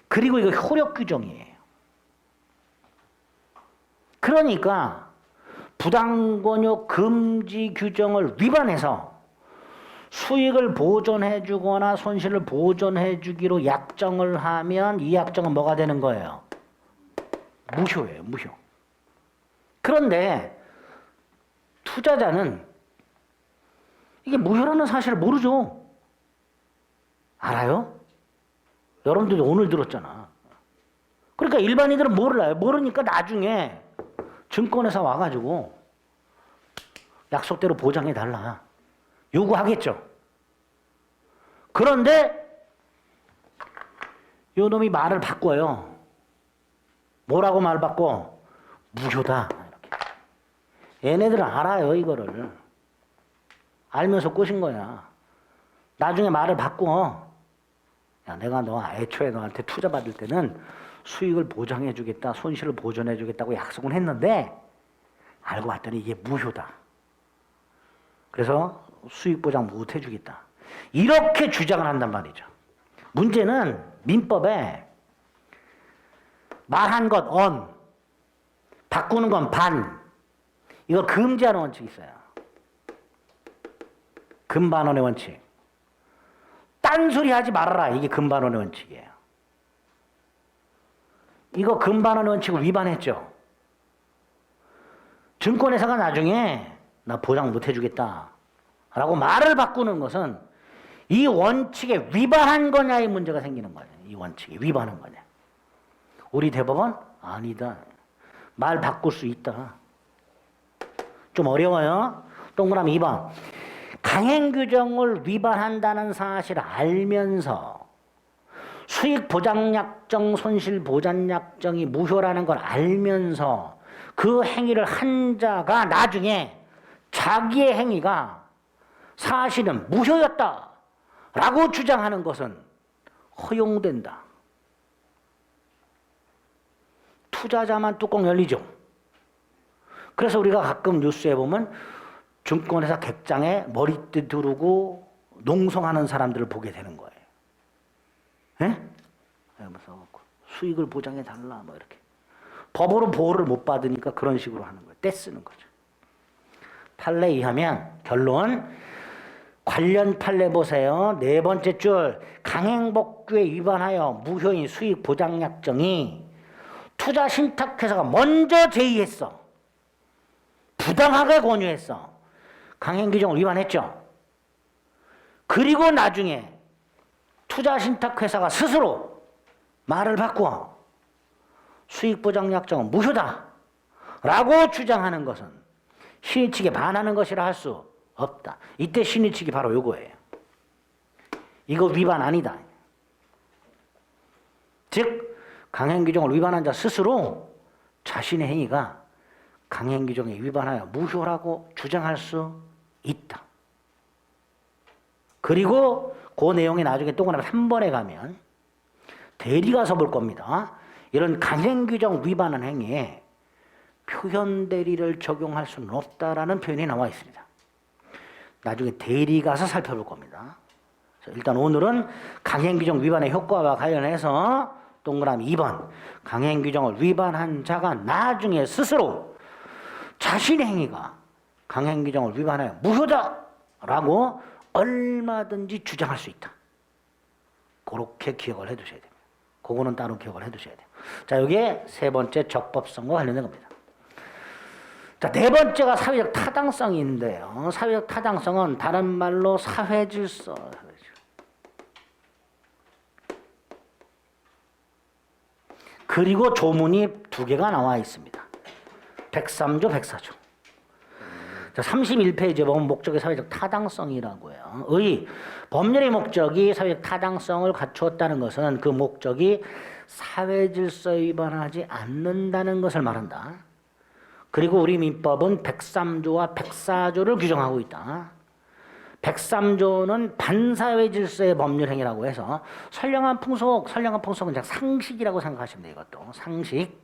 그리고 이거 효력 규정이에요. 그러니까 부당 권유 금지 규정을 위반해서 수익을 보존해 주거나 손실을 보존해 주기로 약정을 하면 이 약정은 뭐가 되는 거예요? 무효예요. 무효. 그런데 투자자는 이게 무효라는 사실을 모르죠. 알아요? 여러분들도 오늘 들었잖아. 그러니까 일반인들은 몰라요. 모르니까 나중에 증권회사 와가지고 약속대로 보장해달라. 요구하겠죠. 그런데 요 놈이 말을 바꿔요. 뭐라고 말 바꿔? 무효다. 이렇게. 얘네들은 알아요, 이거를. 알면서 꼬신 거야. 나중에 말을 바꿔. 야, 내가 너 애초에 너한테 투자 받을 때는 수익을 보장해 주겠다, 손실을 보전해 주겠다고 약속은 했는데 알고 봤더니 이게 무효다. 그래서 수익 보장 못 해주겠다. 이렇게 주장을 한단 말이죠. 문제는 민법에 말한 것 언, 바꾸는 건 반, 이거 금지하는 원칙이 있어요. 금반원의 원칙. 딴소리 하지 말아라. 이게 금반원의 원칙이에요. 이거 금반원의 원칙을 위반했죠. 증권회사가 나중에 나 보장 못 해주겠다 라고 말을 바꾸는 것은 이 원칙에 위반한 거냐의 문제가 생기는 거예요. 이 원칙에 위반한 거냐. 우리 대법원? 아니다. 말 바꿀 수 있다. 좀 어려워요. 동그라미 2번. 강행규정을 위반한다는 사실을 알면서 수익보장약정, 손실보장약정이 무효라는 걸 알면서 그 행위를 한 자가 나중에 자기의 행위가 사실은 무효였다 라고 주장하는 것은 허용된다. 투자자만 뚜껑 열리죠. 그래서 우리가 가끔 뉴스에 보면 증권회사 객장에 머리띠 두르고 농성하는 사람들을 보게 되는 거예요. 예? 수익을 보장해 달라 뭐 이렇게. 법으로 보호를 못 받으니까 그런 식으로 하는 거예요. 떼쓰는 거죠. 판례 이하면 결론, 관련 판례 보세요. 네 번째 줄, 강행법규에 위반하여 무효인 수익보장약정이 투자신탁회사가 먼저 제의했어. 부당하게 권유했어. 강행규정을 위반했죠. 그리고 나중에 투자신탁회사가 스스로 말을 바꾸어 수익보장약정은 무효다 라고 주장하는 것은 신의 측에 반하는 것이라 할 수 없다. 이때 신의 측이 바로 요거예요. 이거 위반 아니다. 즉 강행규정을 위반한 자 스스로 자신의 행위가 강행규정에 위반하여 무효라고 주장할 수 있다. 그리고 그 내용이 나중에 동그라미 3번에 가면 대리가 서볼 겁니다. 이런 강행규정 위반한 행위에 표현대리를 적용할 수는 없다라는 표현이 나와 있습니다. 나중에 대리 가서 살펴볼 겁니다. 일단 오늘은 강행규정 위반의 효과와 관련해서 동그라미 2번, 강행규정을 위반한 자가 나중에 스스로 자신의 행위가 강행규정을 위반하여 무효다라고 얼마든지 주장할 수 있다. 그렇게 기억을 해두셔야 됩니다. 그거는 따로 기억을 해두셔야 돼요. 자, 이게 세 번째 적법성과 관련된 겁니다. 자, 네 번째가 사회적 타당성인데요. 사회적 타당성은 다른 말로 사회질서. 그리고 조문이 두 개가 나와 있습니다. 103조, 104조. 자, 31페이지에 보면 목적의 사회적 타당성이라고 해요. 의, 법률의 목적이 사회적 타당성을 갖추었다는 것은 그 목적이 사회질서에 위반하지 않는다는 것을 말한다. 그리고 우리 민법은 103조와 104조를 규정하고 있다. 103조는 반사회질서의 법률행위라고 해서 선량한 풍속, 선량한 풍속은 그냥 상식이라고 생각하시면 돼요. 이것도 상식.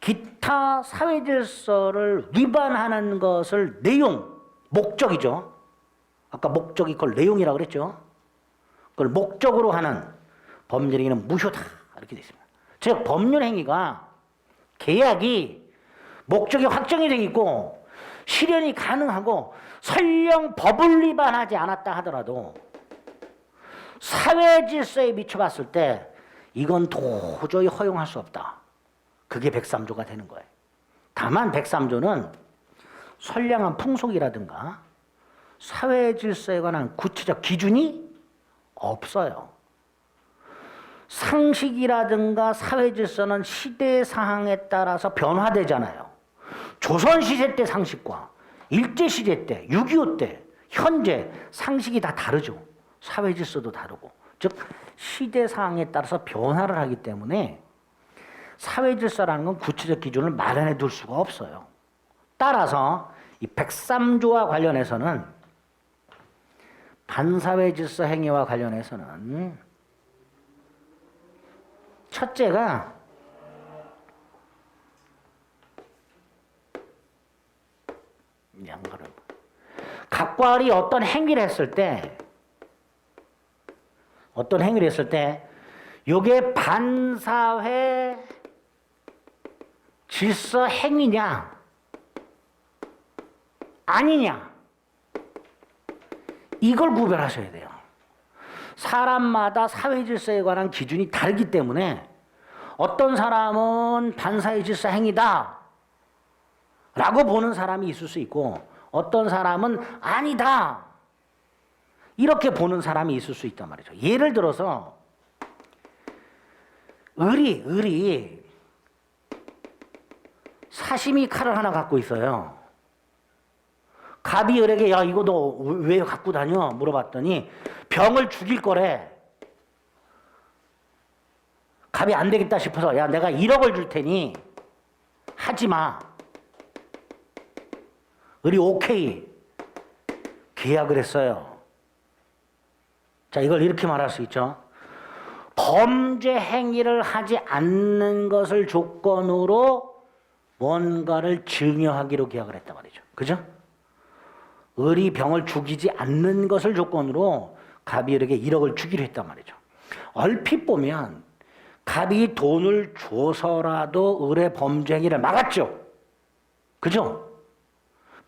기타 사회질서를 위반하는 것을 내용, 목적이죠. 아까 목적이 그걸 내용이라고 그랬죠. 그걸 목적으로 하는 법률행위는 무효다 이렇게 되어 있습니다. 즉 법률행위가 계약이 목적이 확정이 되어 있고 실현이 가능하고 설령 법을 위반하지 않았다 하더라도 사회질서에 미쳐봤을 때 이건 도저히 허용할 수 없다. 그게 103조가 되는 거예요. 다만 103조는 선량한 풍속이라든가 사회질서에 관한 구체적 기준이 없어요. 상식이라든가 사회질서는 시대사항에 따라서 변화되잖아요. 조선시대 때 상식과 일제시대 때, 6.25 때, 현재 상식이 다 다르죠. 사회질서도 다르고. 즉 시대사항에 따라서 변화를 하기 때문에 사회질서라는 건 구체적 기준을 마련해 둘 수가 없어요. 따라서 이 103조와 관련해서는 반사회 질서 행위와 관련해서는 첫째가 양거를 각과 을이 어떤 행위를 했을 때 요게 반사회 질서 행위냐 아니냐 이걸 구별하셔야 돼요. 사람마다 사회 질서에 관한 기준이 다르기 때문에 어떤 사람은 반사회 질서 행위다 라고 보는 사람이 있을 수 있고 어떤 사람은 아니다 이렇게 보는 사람이 있을 수 있단 말이죠. 예를 들어서 을이 사시미 칼을 하나 갖고 있어요. 갑이 을에게 야 이거 너 왜 갖고 다녀? 물어봤더니 병을 죽일 거래. 갑이 안 되겠다 싶어서 야 내가 1억을 줄 테니 하지 마. 을이 오케이 계약을 했어요. 자 이걸 이렇게 말할 수 있죠. 범죄 행위를 하지 않는 것을 조건으로 뭔가를 증여하기로 계약을 했단 말이죠. 그죠? 을이 병을 죽이지 않는 것을 조건으로 갑이 을에게 1억을 주기로 했단 말이죠. 얼핏 보면 갑이 돈을 줘서라도 을의 범죄 행위를 막았죠. 그죠?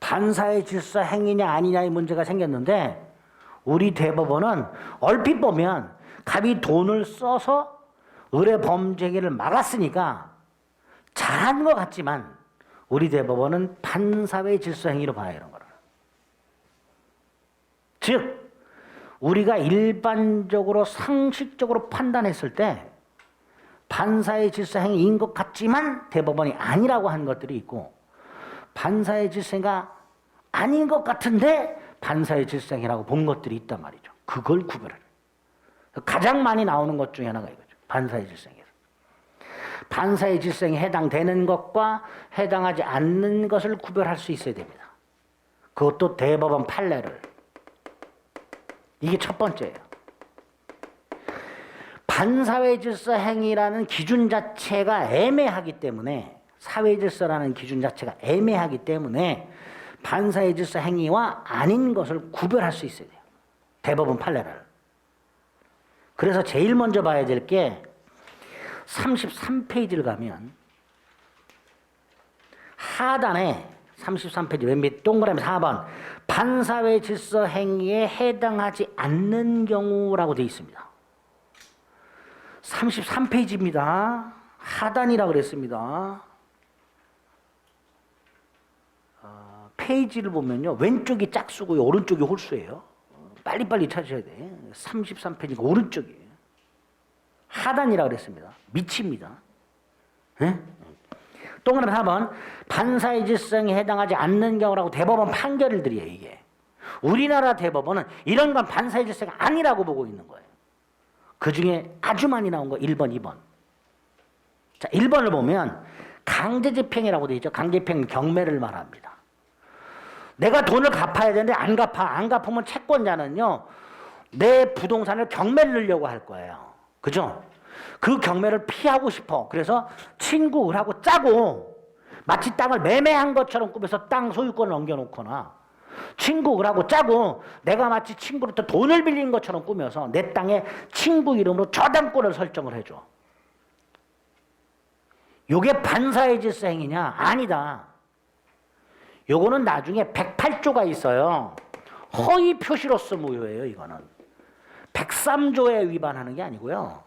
반사회 질서 행위냐 아니냐의 문제가 생겼는데 우리 대법원은 얼핏 보면 갑이 돈을 써서 을의 범죄 행위를 막았으니까 잘한 것 같지만 우리 대법원은 반사회 질서 행위로 봐야 이런 거를. 즉 우리가 일반적으로 상식적으로 판단했을 때 반사회 질서 행위인 것 같지만 대법원이 아니라고 한 것들이 있고 반사회 질서가 아닌 것 같은데 반사회 질서 행위라고 본 것들이 있단 말이죠. 그걸 구별을. 가장 많이 나오는 것 중에 하나가 이거죠. 반사회 질서 행위. 반사회 질서 행위에 해당되는 것과 해당하지 않는 것을 구별할 수 있어야 됩니다. 그것도 대법원 판례를. 이게 첫 번째예요. 반사회 질서 행위라는 기준 자체가 애매하기 때문에 사회 질서라는 기준 자체가 애매하기 때문에 반사회 질서 행위와 아닌 것을 구별할 수 있어야 돼요. 대법원 판례를. 그래서 제일 먼저 봐야 될 게 33페이지를 가면 하단에 33페이지 맨 밑 동그라미 4번 반사회 질서 행위에 해당하지 않는 경우라고 되어 있습니다. 33페이지입니다. 하단이라고 그랬습니다. 페이지를 보면요. 왼쪽이 짝수고요. 오른쪽이 홀수예요. 빨리빨리 찾으셔야 돼. 33페이지가 오른쪽이에요. 하단이라고 그랬습니다. 밑입니다. 네? 동그라미 4번 반사회 질서에 해당하지 않는 경우라고 대법원 판결을 드려요. 이게 우리나라 대법원은 이런 건 반사회 질서가 아니라고 보고 있는 거예요. 그중에 아주 많이 나온 거 1번, 2번. 자, 1번을 보면 강제집행이라고 되어 있죠. 강제집행 경매를 말합니다. 내가 돈을 갚아야 되는데 안 갚아. 안 갚으면 채권자는요. 내 부동산을 경매를 넣으려고 할 거예요. 그죠? 그 경매를 피하고 싶어. 그래서 친구 을하고 짜고 마치 땅을 매매한 것처럼 꾸며서 땅 소유권을 넘겨놓거나 친구 을하고 짜고 내가 마치 친구로부터 돈을 빌린 것처럼 꾸며서 내 땅에 친구 이름으로 저당권을 설정을 해줘. 요게 반사회 질서 행위냐? 아니다. 요거는 나중에 108조가 있어요. 허위 표시로서 무효예요. 이거는 103조에 위반하는 게 아니고요.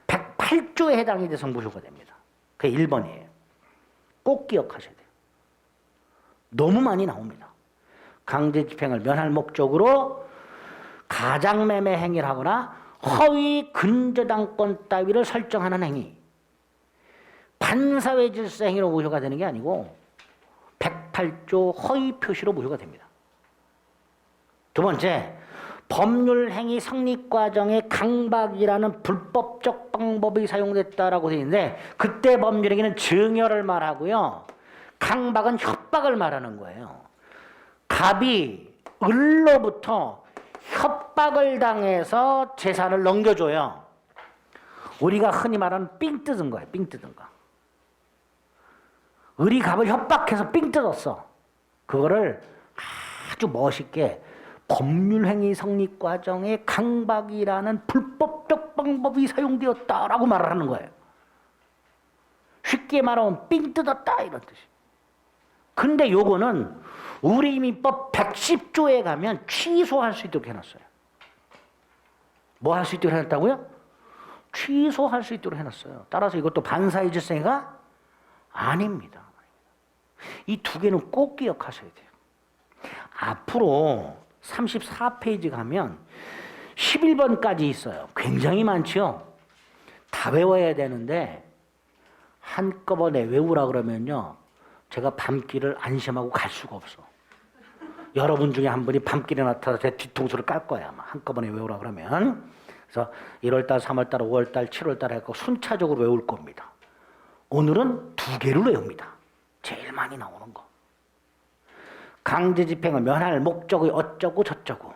108조에 해당이 돼서 무효가 됩니다. 그게 1번이에요. 꼭 기억하셔야 돼요. 너무 많이 나옵니다. 강제집행을 면할 목적으로 가장매매 행위를 하거나 허위 근저당권 따위를 설정하는 행위. 반사회 질서 행위로 무효가 되는 게 아니고 108조 허위 표시로 무효가 됩니다. 두 번째, 법률 행위 성립 과정에 강박이라는 불법적 방법이 사용됐다라고 되어 있는데 그때 법률 행위는 증여를 말하고요. 강박은 협박을 말하는 거예요. 갑이 을로부터 협박을 당해서 재산을 넘겨줘요. 우리가 흔히 말하는 삥 뜯은 거예요. 삥 뜯은 거. 을이 갑을 협박해서 삥 뜯었어. 그거를 아주 멋있게 법률행위 성립 과정에 강박이라는 불법적 방법이 사용되었다라고 말을 하는 거예요. 쉽게 말하면 삥 뜯었다 이런 뜻이. 근데 요거는 우리민법 110조에 가면 취소할 수 있도록 해놨어요. 뭐 할 수 있도록 해놨다고요? 취소할 수 있도록 해놨어요. 따라서 이것도 반사의 질서가 아닙니다. 이 두 개는 꼭 기억하셔야 돼요. 앞으로 34페이지 가면 11번까지 있어요. 굉장히 많죠. 다 외워야 되는데 한꺼번에 외우라 그러면요. 제가 밤길을 안심하고 갈 수가 없어. 여러분 중에 한 분이 밤길에 나타나서 제 뒤통수를 깔 거야. 아마 한꺼번에 외우라 그러면. 그래서 1월달, 3월달, 5월달, 7월달 해서 순차적으로 외울 겁니다. 오늘은 두 개를 외웁니다. 제일 많이 나오는 거. 강제집행을 면할 목적의 어쩌고 저쩌고,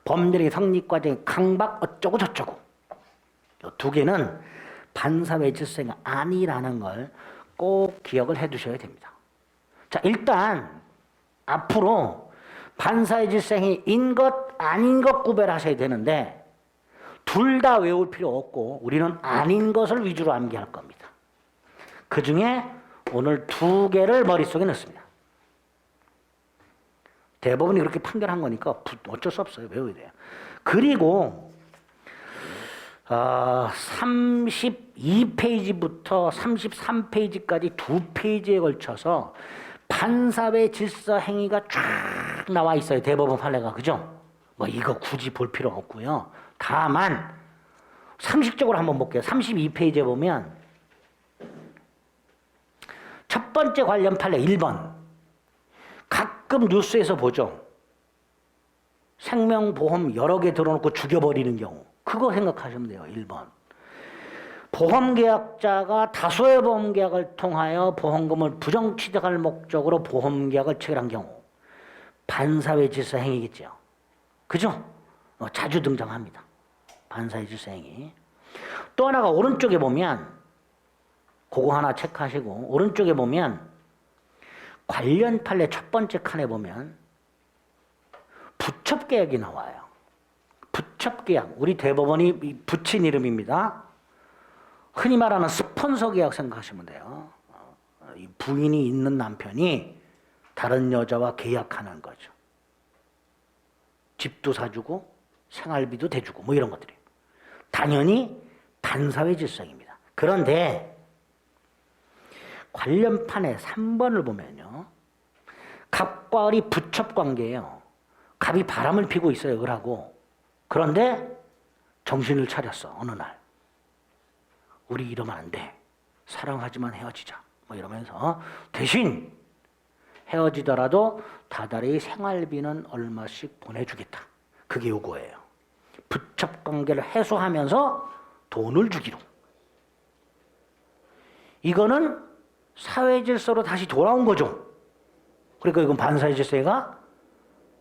법률의 성립과정의 강박 어쩌고 저쩌고. 이 두 개는 반사회 질서가 아니라는 걸 꼭 기억을 해 두셔야 됩니다. 자, 일단 앞으로 반사회 질서행위인 것 아닌 것 구별하셔야 되는데 둘 다 외울 필요 없고 우리는 아닌 것을 위주로 암기할 겁니다. 그 중에 오늘 두 개를 머릿속에 넣습니다. 대법원이 그렇게 판결한 거니까 어쩔 수 없어요. 외워야 돼요. 그리고 32페이지부터 33페이지까지 두 페이지에 걸쳐서 반사회 질서 행위가 쫙 나와 있어요. 대법원 판례가. 그죠? 뭐 이거 굳이 볼 필요 없고요. 다만 상식적으로 한번 볼게요. 32페이지에 보면 첫 번째 관련 판례 1번. 가끔 뉴스에서 보죠. 생명보험 여러 개 들어놓고 죽여버리는 경우. 그거 생각하시면 돼요. 1번. 보험계약자가 다수의 보험계약을 통하여 보험금을 부정취득할 목적으로 보험계약을 체결한 경우. 반사회 질서 행위겠죠. 그죠? 자주 등장합니다. 반사회 질서 행위. 또 하나가 오른쪽에 보면 그거 하나 체크하시고 오른쪽에 보면 관련 판례 첫 번째 칸에 보면 부첩계약이 나와요. 부첩계약. 우리 대법원이 붙인 이름입니다. 흔히 말하는 스폰서 계약 생각하시면 돼요. 이 부인이 있는 남편이 다른 여자와 계약하는 거죠. 집도 사주고 생활비도 대주고 뭐 이런 것들이. 당연히 반사회 질서입니다. 그런데 관련 판에 3번을 보면요. 갑과 을이 부첩 관계예요. 갑이 바람을 피고 있어요. 을하고. 그런데 정신을 차렸어. 어느 날. 우리 이러면 안 돼. 사랑하지만 헤어지자. 뭐 이러면서 대신 헤어지더라도 다달이 생활비는 얼마씩 보내주겠다. 그게 요거예요. 부첩 관계를 해소하면서 돈을 주기로. 이거는 사회 질서로 다시 돌아온 거죠. 그러니까 이건 반사회 질서가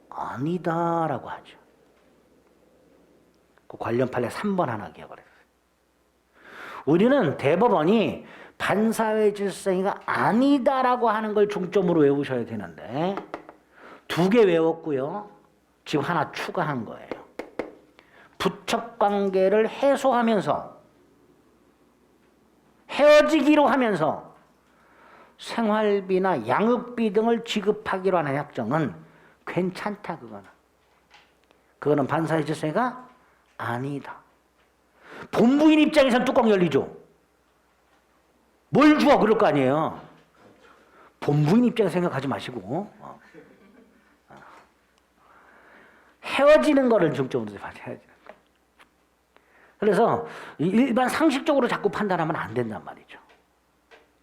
아니다라고 하죠. 그 관련 판례 3번 하나 기억을 해주세요. 우리는 대법원이 반사회 질서가 아니다라고 하는 걸 중점으로 외우셔야 되는데 두 개 외웠고요. 지금 하나 추가한 거예요. 부첩 관계를 해소하면서 헤어지기로 하면서 생활비나 양육비 등을 지급하기로 하는 약정은 괜찮다. 그거는 반사회 질서가 아니다. 본부인 입장에서는 뚜껑 열리죠. 뭘 주어 그럴 거 아니에요. 본부인 입장에서 생각하지 마시고 헤어지는 거를 중점으로 봐야죠. 그래서 일반 상식적으로 자꾸 판단하면 안 된단 말이죠.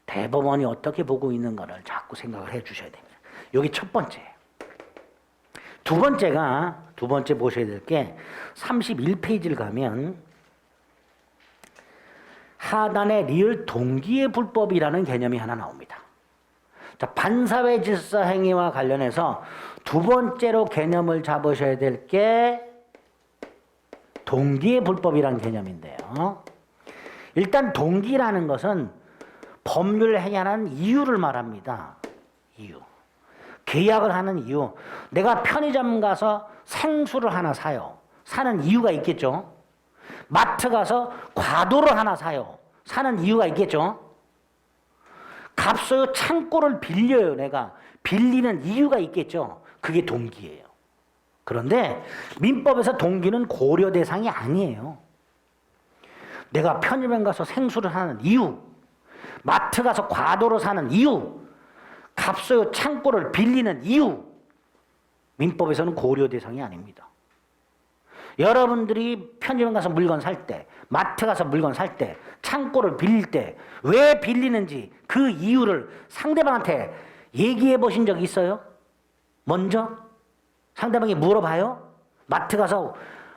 대법원이 어떻게 보고 있는 거를 자꾸 생각을 해 주셔야 됩니다. 여기 첫 번째예요. 두 번째 보셔야 될 게 31페이지를 가면 하단에 리을 동기의 불법이라는 개념이 하나 나옵니다. 자, 반사회 질서 행위와 관련해서 두 번째로 개념을 잡으셔야 될 게 동기의 불법이라는 개념인데요. 일단 동기라는 것은 법률을 행하는 이유를 말합니다. 이유. 계약을 하는 이유. 내가 편의점 가서 생수를 하나 사요. 사는 이유가 있겠죠. 마트 가서 과도를 하나 사요. 사는 이유가 있겠죠. 값소요 창고를 빌려요. 내가 빌리는 이유가 있겠죠. 그게 동기예요. 그런데 민법에서 동기는 고려 대상이 아니에요. 내가 편의점 가서 생수를 하는 이유, 마트 가서 과도로 사는 이유, 값소요 창고를 빌리는 이유, 민법에서는 고려 대상이 아닙니다. 여러분들이 편의점 가서 물건 살 때, 마트 가서 물건 살 때, 창고를 빌릴 때 왜 빌리는지 그 이유를 상대방한테 얘기해 보신 적 있어요? 먼저 상대방이 물어봐요? 마트 가서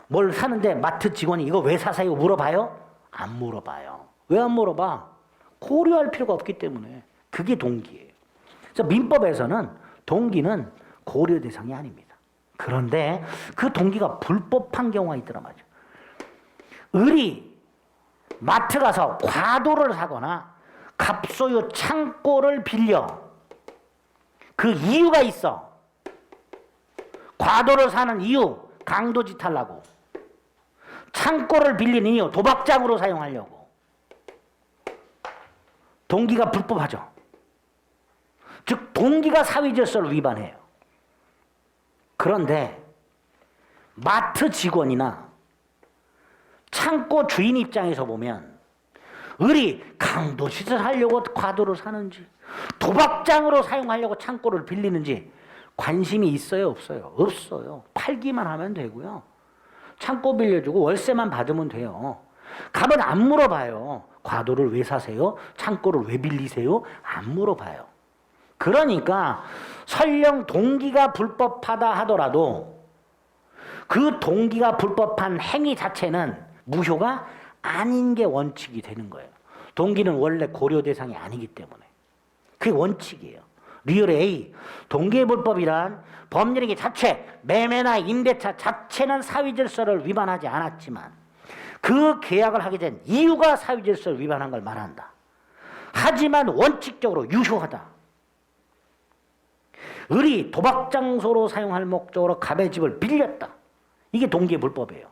뭘 사는데 마트 직원이 이거 왜 사세요? 물어봐요? 안 물어봐요. 왜 안 물어봐? 고려할 필요가 없기 때문에. 그게 동기예요. 그래서 민법에서는 동기는 고려 대상이 아닙니다. 그런데 그 동기가 불법한 경우가 있더라 말이죠. 을이 마트 가서 과도를 사거나 갑소유 창고를 빌려. 그 이유가 있어. 과도를 사는 이유, 강도짓 하려고. 창고를 빌리는 이유, 도박장으로 사용하려고. 동기가 불법하죠. 즉 동기가 사회질서를 위반해요. 그런데 마트 직원이나 창고 주인 입장에서 보면 을이 강도짓을 하려고 과도를 사는지 도박장으로 사용하려고 창고를 빌리는지 관심이 있어요? 없어요? 없어요. 팔기만 하면 되고요. 창고 빌려주고 월세만 받으면 돼요. 가면 안 물어봐요. 과도를 왜 사세요? 창고를 왜 빌리세요? 안 물어봐요. 그러니까 설령 동기가 불법하다 하더라도 그 동기가 불법한 행위 자체는 무효가 아닌 게 원칙이 되는 거예요. 동기는 원래 고려 대상이 아니기 때문에. 그게 원칙이에요. 리얼 A, 동기의 불법이란 법률행위 자체, 매매나 임대차 자체는 사회질서를 위반하지 않았지만 그 계약을 하게 된 이유가 사회질서를 위반한 걸 말한다. 하지만 원칙적으로 유효하다. 을이 도박장소로 사용할 목적으로 갑의 집을 빌렸다. 이게 동기의 불법이에요.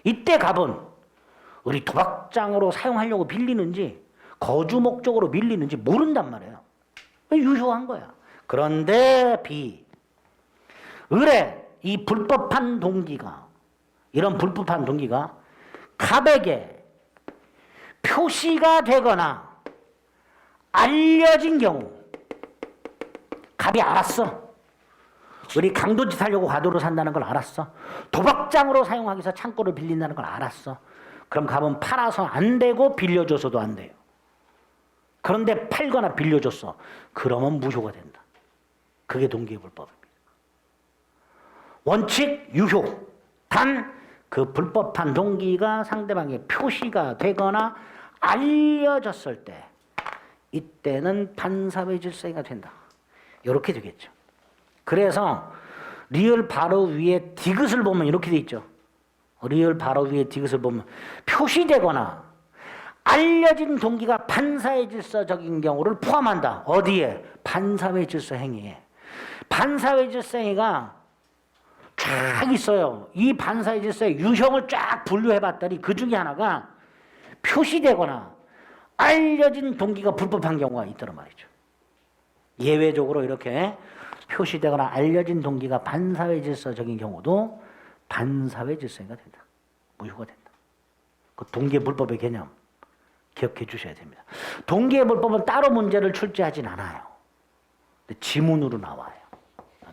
이때 갑은 을이 도박장으로 사용하려고 빌리는지 거주 목적으로 빌리는지 모른단 말이에요. 유효한 거야. 그런데 B, 을의 이 불법한 동기가, 이런 불법한 동기가 갑에게 표시가 되거나 알려진 경우, 갑이 알았어. 을이 강도짓 하려고 과도로 산다는 걸 알았어. 도박장으로 사용하기 위해서 창고를 빌린다는 걸 알았어. 그럼 갑은 팔아서 안 되고 빌려줘서도 안 돼요. 그런데 팔거나 빌려줬어. 그러면 무효가 된다. 그게 동기의 불법입니다. 원칙 유효. 단 그 불법한 동기가 상대방의 표시가 되거나 알려졌을 때 이때는 반사회 질서가 된다. 이렇게 되겠죠. 그래서 리을 바로 위에 디귿을 보면 이렇게 돼 있죠. 리을 바로 위에 디귿을 보면 표시되거나 알려진 동기가 반사회 질서적인 경우를 포함한다. 어디에? 반사회 질서 행위에. 반사회 질서 행위가 쫙 있어요. 이 반사회 질서의 유형을 쫙 분류해 봤더니 그 중에 하나가 표시되거나 알려진 동기가 불법한 경우가 있더란 말이죠. 예외적으로 이렇게 표시되거나 알려진 동기가 반사회 질서적인 경우도 반사회 질서가 된다. 무효가 된다. 그 동기의 불법의 개념 기억해 주셔야 됩니다. 동기의 불법은 따로 문제를 출제하진 않아요. 근데 지문으로 나와요.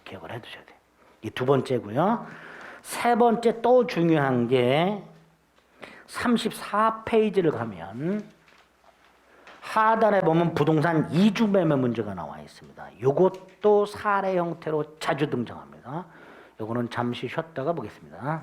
기억을 해 두셔야 돼요. 이 두 번째고요. 세 번째 또 중요한 게 34페이지를 가면 하단에 보면 부동산 이주매매 문제가 나와 있습니다. 이것도 사례 형태로 자주 등장합니다. 이거는 잠시 쉬었다가 보겠습니다.